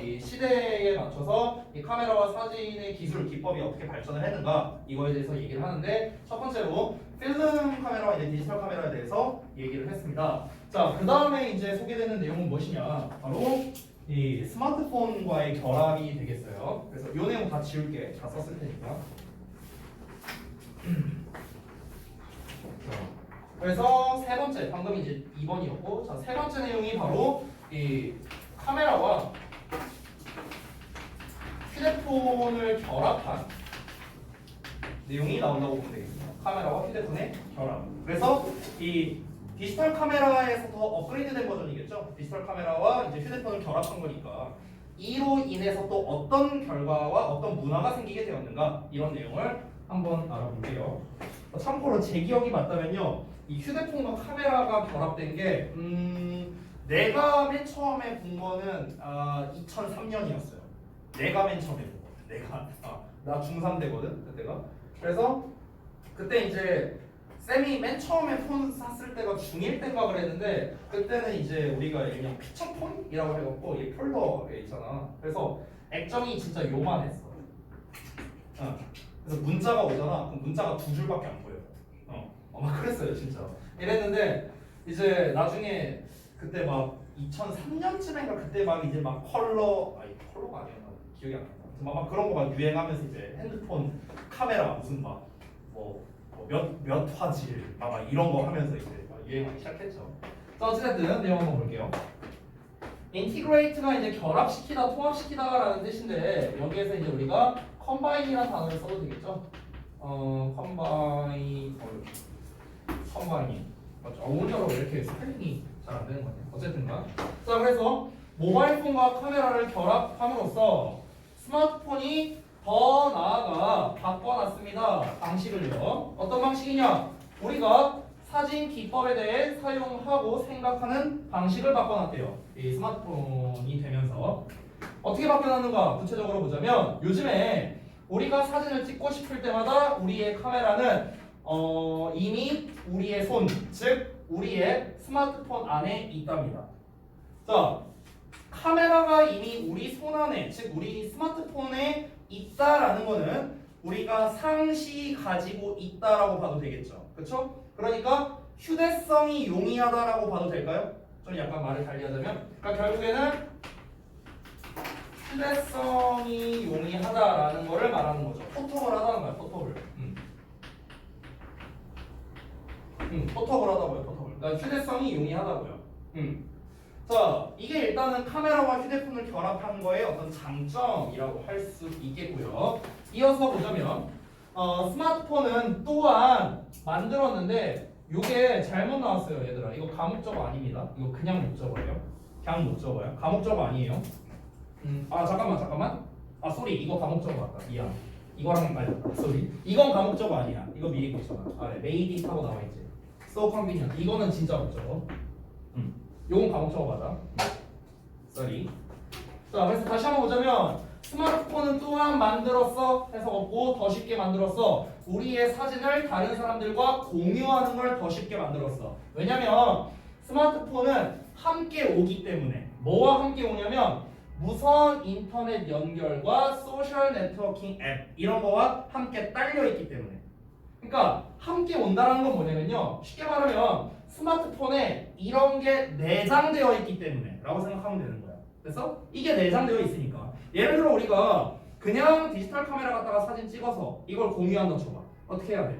이 시대에 맞춰서 이 카메라와 사진의 기술 기법이 어떻게 발전을 했는가 이거에 대해서 얘기를 하는데 첫 번째로 필름 카메라와 이제 디지털 카메라에 대해서 얘기를 했습니다. 자, 그 다음에 이제 소개되는 내용은 무엇이냐? 바로 이 스마트폰과의 결합이 되겠어요. 그래서 이 내용 다 지울게. 다 썼을 테니까. 그래서 세 번째, 방금 이제 2번이었고, 자, 세 번째 내용이 바로 이 카메라와 휴대폰을 결합한 내용이 나온다고 보면 되겠습니다. 카메라와 휴대폰의 결합. 그래서 이 디지털 카메라에서 더 업그레이드된 버전이겠죠. 디지털 카메라와 이제 휴대폰을 결합한 거니까 이로 인해서 또 어떤 결과와 어떤 문화가 생기게 되었는가 이런 내용을 한번 알아볼게요. 참고로 제 기억이 맞다면요, 이 휴대폰과 카메라가 결합된 게 내가 맨 처음에 본 거는 2003년이었어요. 내가 맨 처음에 본 거. 나 중3 되거든 그때가. 그래서 그때 이제 쌤이 맨 처음에 폰 샀을 때가 중1 때인가 그랬는데 그때는 이제 우리가 그냥 피처폰이라고 해갖고 이 폴더에 있잖아. 그래서 액정이 진짜 요만했어. 그래서 문자가 오잖아. 그럼 문자가 두 줄밖에 안 보여. 막 그랬어요 진짜. 이랬는데 이제 나중에 그때 막 2003년쯤인가 그때 막 이제 막 컬러가 아니었나 기억이 안 난다. 막 그런 거 막 유행하면서 이제 핸드폰 카메라 무슨 막 몇 화질 막 이런 거 하면서 이제 막 유행하기 시작했죠. 자, 어쨌든 내용 한번 볼게요. 인티그레이트가 이제 결합시키다, 통합시키다라는 뜻인데 여기에서 이제 우리가 컴바인이라는 단어를 써도 되겠죠? 컴바이닝 맞죠? 오늘따라 왜 이렇게 스펠링이 잘 안 되는 거냐? 어쨌든가. 자, 그래서 모바일 폰과 카메라를 결합함으로써 스마트폰이 더 나아가 바꿔놨습니다. 방식을요. 어떤 방식이냐? 우리가 사진 기법에 대해 사용하고 생각하는 방식을 바꿔놨대요. 이 스마트폰이 되면서 어떻게 바뀌어놨는가 구체적으로 보자면 요즘에 우리가 사진을 찍고 싶을 때마다 우리의 카메라는 이미 우리의 손, 즉 우리의 스마트폰 안에 있답니다. 자, 카메라가 이미 우리 손 안에, 즉 우리 스마트폰에 있다라는 거는 우리가 상시 가지고 있다라고 봐도 되겠죠. 그렇죠? 그러니까 휴대성이 용이하다라고 봐도 될까요? 좀 약간 말을 달리하자면, 그러니까 결국에는 휴대성이 용이하다라는 거를 말하는 거죠. 포터블 하다는 거야, 포터블. 포터블 하다고요, 포터블. 그러니까 휴대성이 용이하다고요. 자, 이게 일단은 카메라와 휴대폰을 결합한 거의 어떤 장점이라고 할 수 있겠고요. 이어서 보자면 스마트폰은 또한 만들었는데 이게 잘못 나왔어요, 얘들아. 이거 가목적어 아닙니다. 이거 그냥 목적어예요. 그냥 목적어예요. 가목적어 아니에요. 잠깐만. 쏘리, 이거 가목적어 같다. 미안. 이거랑 헷갈렸다. 쏘리. 이건 가목적어 아니야. 이거 미리 보잖아. made it 하고 나와 있지. So convenient. 이거는 진짜 목적어. 요건 가목적어 맞아. 쏘리. 자, 그래서 다시 한번 보자면 스마트폰은 또한 만들었어 해석 없고 더 쉽게 만들었어. 우리의 사진을 다른 사람들과 공유하는 걸 더 쉽게 만들었어. 왜냐면 스마트폰은 함께 오기 때문에. 뭐와 함께 오냐면 무선 인터넷 연결과 소셜 네트워킹 앱 이런 거와 함께 딸려 있기 때문에. 그러니까 함께 온다는 건 뭐냐면요, 쉽게 말하면 스마트폰에 이런 게 내장되어 있기 때문에 라고 생각하면 되는 거야. 그래서 이게 내장되어 있으니까 예를 들어 우리가 그냥 디지털 카메라 갖다가 사진 찍어서 이걸 공유한다 쳐봐. 어떻게 해야 돼?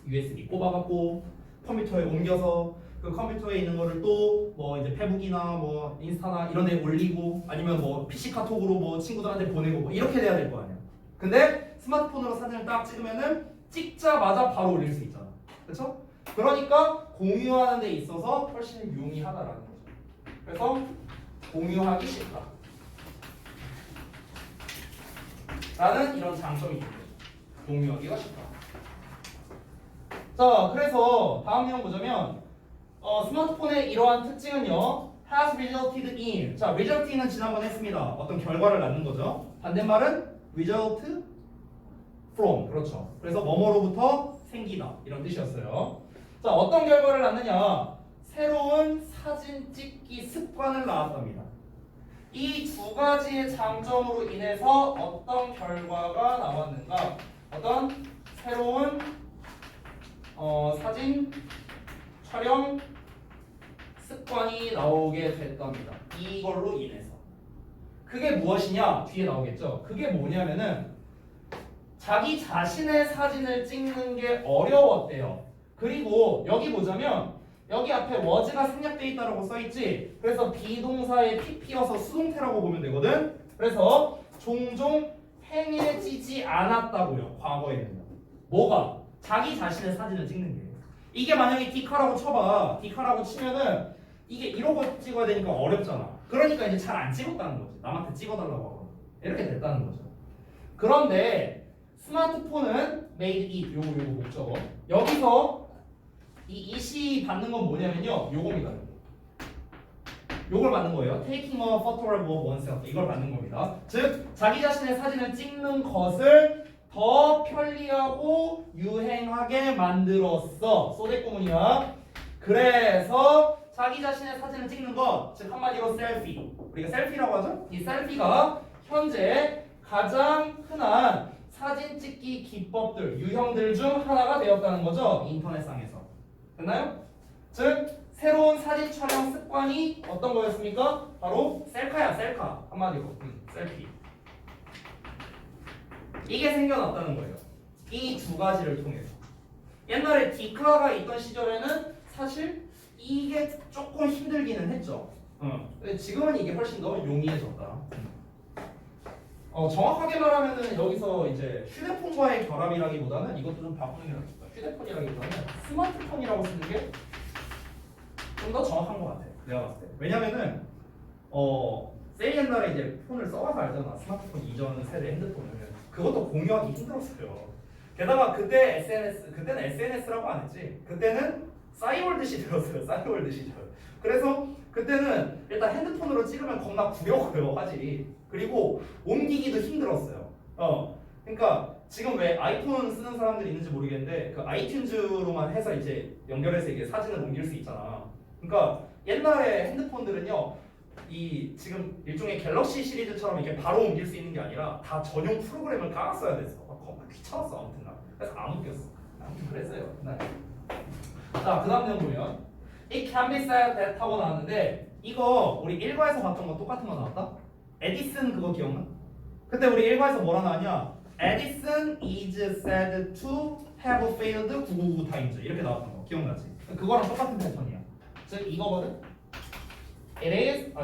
USB 꼽아갖고 컴퓨터에 옮겨서 그 컴퓨터에 있는 거를 또 뭐 이제 페북이나 뭐 인스타나 이런 데 올리고 아니면 뭐 PC 카톡으로 뭐 친구들한테 보내고 뭐 이렇게 돼야 될 거 아니야. 근데 스마트폰으로 사진을 딱 찍으면은 찍자마자 바로 올릴 수 있잖아. 그렇죠? 그러니까 공유하는 데 있어서 훨씬 용이하다라는 거죠. 그래서 공유하기 쉽다 라는 이런 장점이 있는 거죠. 공유하기가 쉽다. 자, 그래서 다음 내용 보자면 스마트폰의 이러한 특징은요, has resulted in. 자, result는 지난번에 했습니다. 어떤 결과를 낳는 거죠. 반대말은 result from. 그렇죠. 그래서 뭐뭐로부터 생기다 이런 뜻이었어요. 자, 어떤 결과를 낳느냐? 새로운 사진 찍기 습관을 낳았답니다. 이 두 가지의 장점으로 인해서 어떤 결과가 나왔는가? 어떤 새로운 사진 촬영 습관이 나오게 됐답니다. 이걸로 인해서. 그게 무엇이냐? 뒤에 나오겠죠. 그게 뭐냐면은 자기 자신의 사진을 찍는 게 어려웠대요. 그리고 여기 보자면 여기 앞에 was가 생략돼 있다라고 써있지. 그래서 비동사의 pp여서 수동태라고 보면 되거든. 그래서 종종 행해지지 않았다고요. 과거에는. 뭐가? 자기 자신의 사진을 찍는 게. 이게 만약에 디카라고 쳐봐. 디카라고 치면은 이게 이러고 찍어야 되니까 어렵잖아. 그러니까 이제 잘 안 찍었다는 거지. 남한테 찍어달라고 하거나. 이렇게 됐다는 거죠. 그런데 스마트폰은 made it 요거 목적어. 여기서 이 it이 받는 건 뭐냐면요. 요겁니다. 요걸 받는 거예요. Taking a photograph of oneself. 이걸 받는 겁니다. 즉 자기 자신의 사진을 찍는 것을 더 편리하고 유행하게 만들었어. 소대꾸문이야. 그래서 자기 자신의 사진을 찍는 것, 즉 한마디로 셀피. 우리가 셀피라고 하죠. 이 셀피가 현재 가장 흔한 사진 찍기 기법들, 유형들 중 하나가 되었다는 거죠. 인터넷상에서. 됐나요? 즉 새로운 사진 촬영 습관이 어떤 거였습니까? 바로 셀카야, 셀카. 한마디로 셀피. 이게 생겨났다는 거예요. 이 두 가지를 통해서. 옛날에 디카가 있던 시절에는 사실 이게 조금 힘들기는 했죠. 근데 지금은 이게 훨씬 더 용이해졌다. 정확하게 말하면은 여기서 이제 휴대폰과의 결합이라기보다는 이것도 좀 바꾸는 게 낫겠다. 휴대폰이라기보다는 스마트폰이라고 쓰는 게 좀 더 정확한 것 같아. 내가 봤을 때. 왜냐면은 세이 옛날에 이제 폰을 써봐서 알잖아. 스마트폰 이전 세대 핸드폰을. 그것도 공유하기 힘들었어요. 게다가 그때는 SNS라고 안 했지. 그때는 싸이월드 시대였어요. 싸이월드 시절. 그래서 그때는 일단 핸드폰으로 찍으면 겁나 구려워요, 화질이. 그리고 옮기기도 힘들었어요. 그러니까 지금 왜 아이폰 쓰는 사람들이 있는지 모르겠는데 그 아이튠즈로만 해서 이제 연결해서 이게 사진을 옮길 수 있잖아. 그러니까 옛날에 핸드폰들은요, 이 지금 일종의 갤럭시 시리즈처럼 이렇게 바로 옮길 수 있는 게 아니라 다 전용 프로그램을 깔았어야 됐어. 겁나 귀찮았어 아무튼 나. 그래서 안 옮겼어. 아무튼 그랬어요. 네. 자, 그 다음 내용 보면 It can be said that 하고 나왔는데 이거 우리 1과에서 봤던 거 똑같은 거 나왔다? 에디슨 그거 기억나? 그때 우리 1과에서 뭐라 나왔냐? Edison is said to have failed 999 times 이렇게 나왔던 거 기억나지? 그거랑 똑같은 패턴이야. 즉 이거거든? It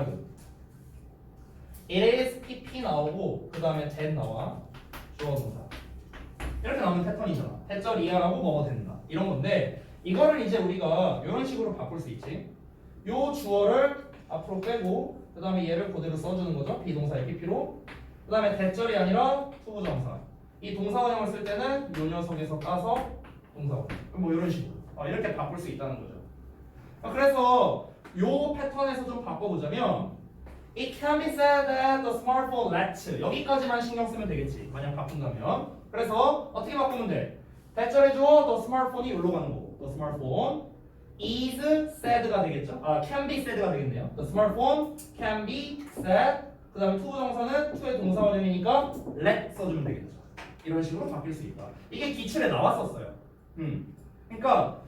is pp 나오고 그 다음에 that 나와 주어 동사 이렇게 나오는 패턴이잖아. 대절 이하라고 뭐가 된다 이런 건데 이거를 이제 우리가 이런 식으로 바꿀 수 있지. 요 주어를 앞으로 빼고 그 다음에 얘를 그대로 써주는 거죠. 비동사의 pp로. 그 다음에 대절이 아니라 투부정사. 이 동사원형을 쓸 때는 요 녀석에서 까서 동사원. 뭐 이런 식으로 이렇게 바꿀 수 있다는 거죠. 그래서 요 패턴에서 좀 바꿔보자면 It can be said that the smartphone lets 여기까지만 신경 쓰면 되겠지. 만약 바꾼다면. 그래서 어떻게 바꾸면 돼? 대절의 주어 the smartphone이 여기로 가는 거고 the smartphone is said가 되겠죠? can be said가 되겠네요. The smartphone can be said 그 다음에 투부정사는 to의 동사원형이니까 let 써주면 되겠죠. 이런 식으로 바뀔 수 있다. 이게 기출에 나왔었어요. 그러니까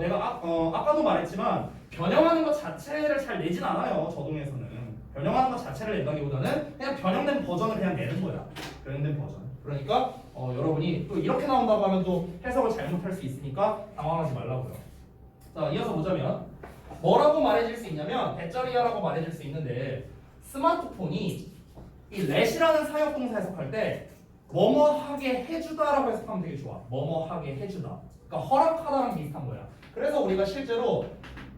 내가 아까도 말했지만 변형하는 것 자체를 잘 내진 않아요. 저동에서는 변형하는 것 자체를 낸다기보다는 그냥 변형된 버전을 그냥 내는 거야. 변형된 버전. 그러니까 여러분이 또 이렇게 나온다고 하면 또 해석을 잘못할 수 있으니까 당황하지 말라고요. 자, 이어서 보자면 뭐라고 말해줄 수 있냐면 대절이야라고 말해줄 수 있는데 스마트폰이 이 let이라는 사역동사 해석할 때 뭐뭐하게 해주다라고 해석하면 되게 좋아. 뭐뭐하게 해주다. 그러니까 허락하다랑 비슷한 거야. 그래서 우리가 실제로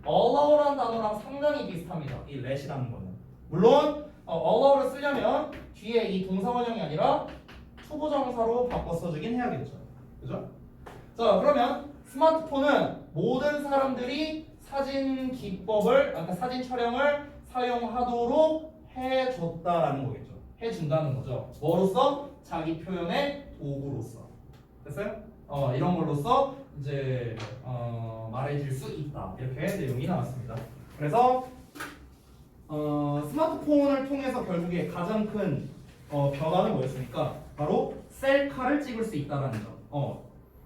allow라는 단어랑 상당히 비슷합니다. 이 let이라는 거는. 물론 allow를 쓰려면 뒤에 이 동사원형이 아니라 투부정사로 바꿔 써주긴 해야겠죠. 그죠? 자, 그러면 스마트폰은 모든 사람들이 사진 기법을, 그러니까 사진 촬영을 사용하도록 해줬다라는 거겠죠. 해준다는 거죠. 뭐로써? 자기 표현의 도구로서. 됐어요? 이런 걸로써 이제 말해줄 수 있다. 이렇게 내용이 나왔습니다. 그래서 스마트폰을 통해서 결국에 가장 큰 변화는 뭐였습니까? 바로 셀카를 찍을 수 있다는 점.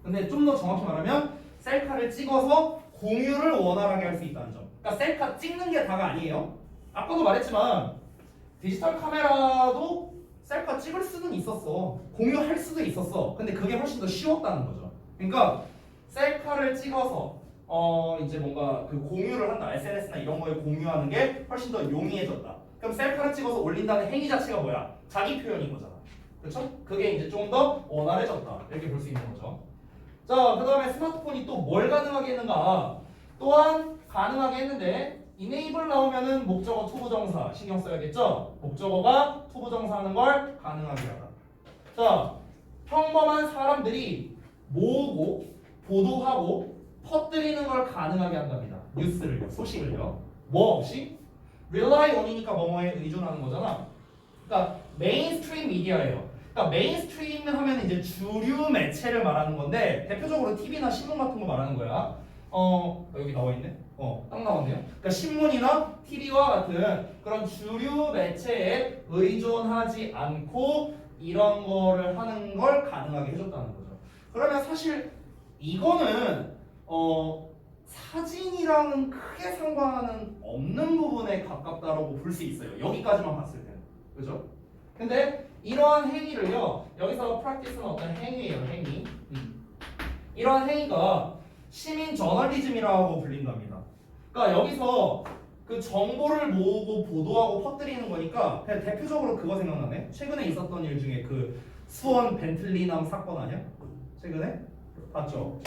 근데 좀 더 정확히 말하면 셀카를 찍어서 공유를 원활하게 할 수 있다는 점. 그러니까 셀카 찍는 게 다가 아니에요. 아까도 말했지만 디지털 카메라도 셀카 찍을 수는 있었어. 공유할 수도 있었어. 근데 그게 훨씬 더 쉬웠다는 거죠. 그러니까 셀카를 찍어서 이제 뭔가 그 공유를 한다. SNS나 이런 거에 공유하는 게 훨씬 더 용이해졌다. 그럼 셀카를 찍어서 올린다는 행위 자체가 뭐야? 자기 표현인 거잖아. 그렇죠? 그게 이제 좀 더 원활해졌다. 이렇게 볼 수 있는 거죠. 자, 그 다음에 스마트폰이 또 뭘 가능하게 했는가? 또한 가능하게 했는데 enable 나오면은 목적어 투부정사 신경 써야겠죠? 목적어가 투부정사하는 걸 가능하게 하다. 자, 평범한 사람들이 모으고 보도하고 퍼뜨리는 걸 가능하게 한답니다. 뉴스를요, 소식을요. 뭐 없이? rely on이니까 뭐뭐에 의존하는 거잖아. 그러니까 메인스트림 미디어예요. 그러니까 메인스트림 하면 이제 주류 매체를 말하는 건데 대표적으로 TV나 신문 같은 거 말하는 거야. 여기 나와 있네. 딱 나왔네요. 그러니까 신문이나 TV와 같은 그런 주류 매체에 의존하지 않고 이런 거를 하는 걸 가능하게 해줬다는 거죠. 그러면 사실 이거는 사진이랑은 크게 상관은 없는 부분에 가깝다라고 볼 수 있어요. 여기까지만 봤을 때는. 그죠? 근데 이러한 행위를요. 여기서 practice는 어떤 행위예요. 행위. 이러한 행위가 시민 저널리즘이라고 불린답니다. 그러니까 여기서 그 정보를 모으고 보도하고 퍼뜨리는 거니까 그냥 대표적으로 그거 생각나네. 최근에 있었던 일 중에 그 수원 벤틀리남 사건 아니야? 최근에? 봤죠?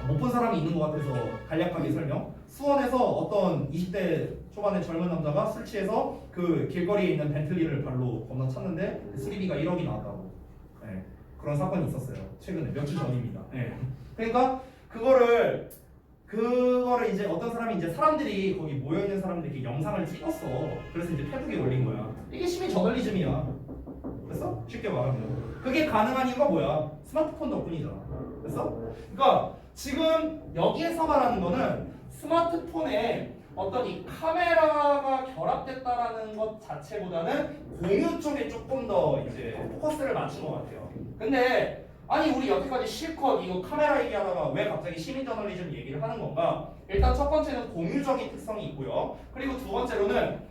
못 본 사람이 있는 것 같아서 간략하게 설명. 수원에서 어떤 20대 초반의 젊은 남자가 술 취해서 그 길거리에 있는 벤틀리를 발로 겁나 찼는데 수리비가 1억이 나왔다고. 네, 그런 사건이 있었어요. 최근에 몇 주 전입니다. 네. 그러니까 그거를 이제 어떤 사람이 이제 사람들이 거기 모여 있는 사람들이 영상을 찍었어. 그래서 이제 페북에 올린 거야. 이게 시민 저널리즘이야. 그래서 쉽게 말하면 그게 가능한 이유가 뭐야? 스마트폰 덕분이잖아. 그래서 그러니까 지금 여기에서 말하는 거는 스마트폰에 어떤 이 카메라가 결합됐다라는 것 자체보다는 공유 쪽에 조금 더 이제 포커스를 맞춘 것 같아요. 근데 아니 우리 여태까지 실컷 이거 카메라 얘기하다가 왜 갑자기 시민 저널리즘 얘기를 하는 건가? 일단 첫 번째는 공유적인 특성이 있고요. 그리고 두 번째로는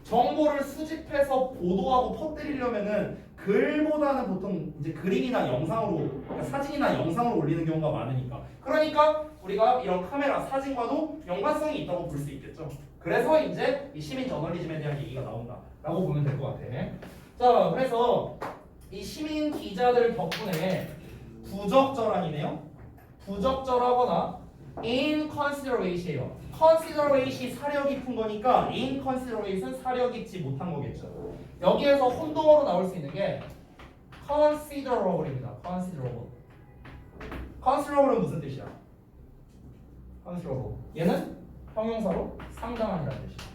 정보를 수집해서 보도하고 퍼뜨리려면은 글보다는 보통 이제 그림이나 영상으로, 그러니까 사진이나 영상으로 올리는 경우가 많으니까. 그러니까 우리가 이런 카메라 사진과도 연관성이 있다고 볼 수 있겠죠. 그래서 이제 이 시민 저널리즘에 대한 얘기가 나온다라고 보면 될 것 같아. 자, 그래서 이 시민 기자들 덕분에 부적절한이네요. 부적절하거나 inconsiderate이에요. considerate이 사려 깊은 거니까 inconsiderate은 사려 깊지 못한 거겠죠. 여기에서 혼동어로 나올 수 있는 게 considerable입니다. considerable. considerable은 무슨 뜻이야? considerable. 얘는 형용사로 상당한이라는 뜻이야.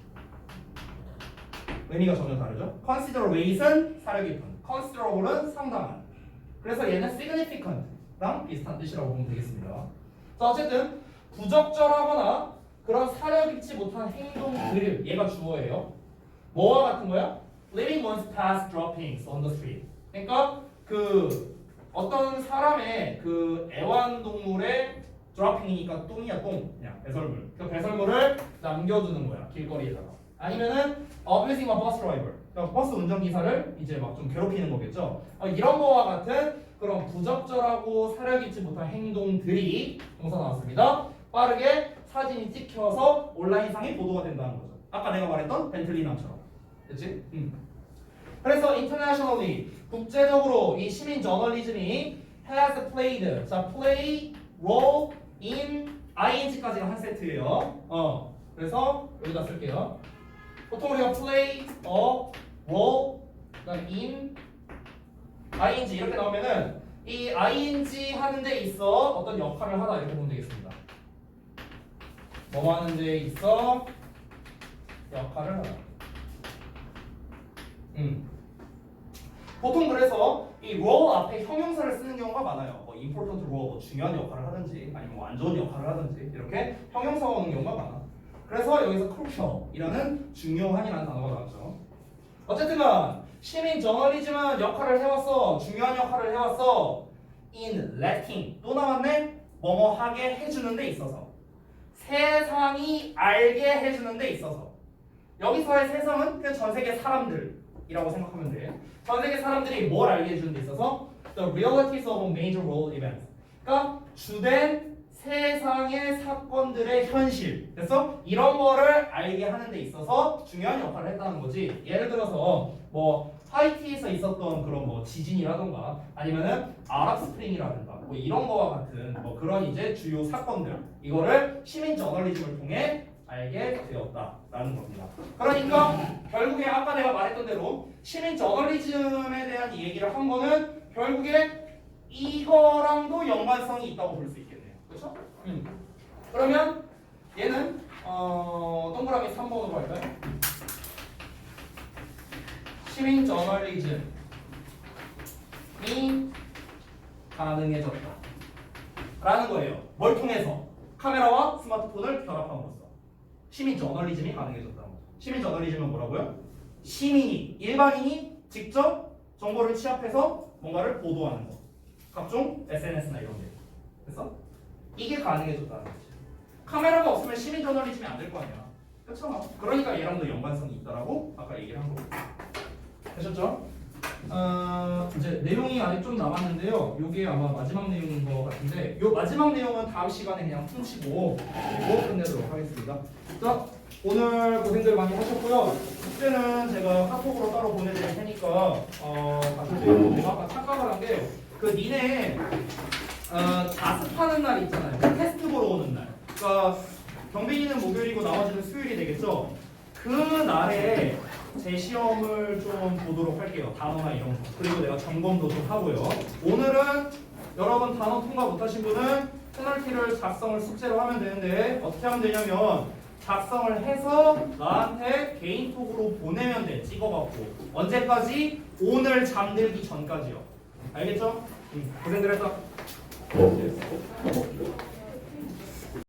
의미가 전혀 다르죠? considerate은 사려 깊은, considerable은 상당한. 그래서 얘는 significant랑 비슷한 뜻이라고 보면 되겠습니다. 자, 어쨌든 부적절하거나 그런 사려 깊지 못한 행동들, 얘가 주어예요. 뭐와 같은 거야? Living one's past droppings on the street. 그러니까 그 어떤 사람의 그 애완동물의 dropping이니까 똥이야 똥, 그냥 배설물. 그 배설물을 남겨두는 거야 길거리에다가. 아니면은 abusing a bus driver. 그러니까 버스 운전기사를 이제 막 좀 괴롭히는 거겠죠. 이런 거와 같은 그런 부적절하고 사려 깊지 못한 행동들이 동사 나왔습니다. 빠르게 사진이 찍혀서 온라인상에 보도가 된다는 거죠. 아까 내가 말했던 벤틀리남처럼. 그치? 그래서 internationally 국제적으로 이 시민 저널리즘이 has played, 자 play role in ing까지가 한 세트예요. 그래서 여기다 쓸게요. 보통 우리가 play a role in ing 이렇게 나오면은 이 ing 하는 데 있어 어떤 역할을 하다 이렇게 보면 되겠습니다. 뭐 하는 데 있어 역할을 하다. 보통 그래서 이 role 앞에 형용사를 쓰는 경우가 많아요. 뭐 important role, 뭐 중요한 역할을 하든지 아니면 뭐 안 좋은 역할을 하든지 이렇게 형용사가 오는 경우가 많아. 그래서 여기서 crucial이라는 중요한이라는 단어가 나왔죠. 어쨌든간 시민 저널리즘은 역할을 해왔어. 중요한 역할을 해왔어. in letting 또 나왔네. 뭐뭐 하게 해주는 데 있어서 세상이 알게 해주는 데 있어서 여기서의 세상은 그냥 전 세계 사람들이라고 생각하면 돼. 전 세계 사람들이 뭘 알게 해주는 데 있어서 the realities of major world events 그러니까 주된 세상의 사건들의 현실 됐어? 이런 거를 알게 하는 데 있어서 중요한 역할을 했다는 거지. 예를 들어서 뭐 하이티에서 있었던 그런 뭐 지진이라던가 아니면은 아랍 스프링이라든가 뭐 이런 거와 같은 뭐 그런 이제 주요 사건들 이거를 시민 저널리즘을 통해 알게 되었다라는 겁니다. 그러니까 결국에 아까 내가 말했던 대로 시민 저널리즘에 대한 이 얘기를 한 거는 결국에 이거랑도 연관성이 있다고 볼 수 있겠네요. 그렇죠? 그러면 얘는 동그라미 3번으로 할까요? 시민 저널리즘이 가능해졌다 라는 거예요. 뭘 통해서? 카메라와 스마트폰을 결합함으로써 시민 저널리즘이 가능해졌다는 거죠. 시민 저널리즘은 뭐라고요? 시민이, 일반인이 직접 정보를 취합해서 뭔가를 보도하는 거. 각종 SNS나 이런 데. 그래서 이게 가능해졌다는 거지. 카메라가 없으면 시민 저널리즘이 안 될 거 아니야. 그렇죠? 그러니까 얘랑도 연관성이 있다라고 아까 얘기를 한 거고. 되셨죠? 이제 내용이 아직 좀 남았는데요. 이게 아마 마지막 내용인 것 같은데 이 마지막 내용은 다음 시간에 그냥 훔치고 그리고 끝내도록 하겠습니다. 자, 오늘 고생들 많이 하셨고요. 숙제는 제가 카톡으로 따로 보내드릴 테니까 가셔도 제가 아까 착각을 한 게 그 니네 자습하는 날 있잖아요. 테스트 보러 오는 날. 그러니까 경빈이는 목요일이고 나머지는 수요일이 되겠죠. 그 날에 제 시험을 좀 보도록 할게요. 단어나 이런 거. 그리고 내가 점검도 좀 하고요. 오늘은 여러분 단어 통과 못하신 분은 페널티를 작성을 숙제로 하면 되는데 어떻게 하면 되냐면 작성을 해서 나한테 개인톡으로 보내면 돼. 찍어갖고. 언제까지? 오늘 잠들기 전까지요. 알겠죠? 고생들 했어.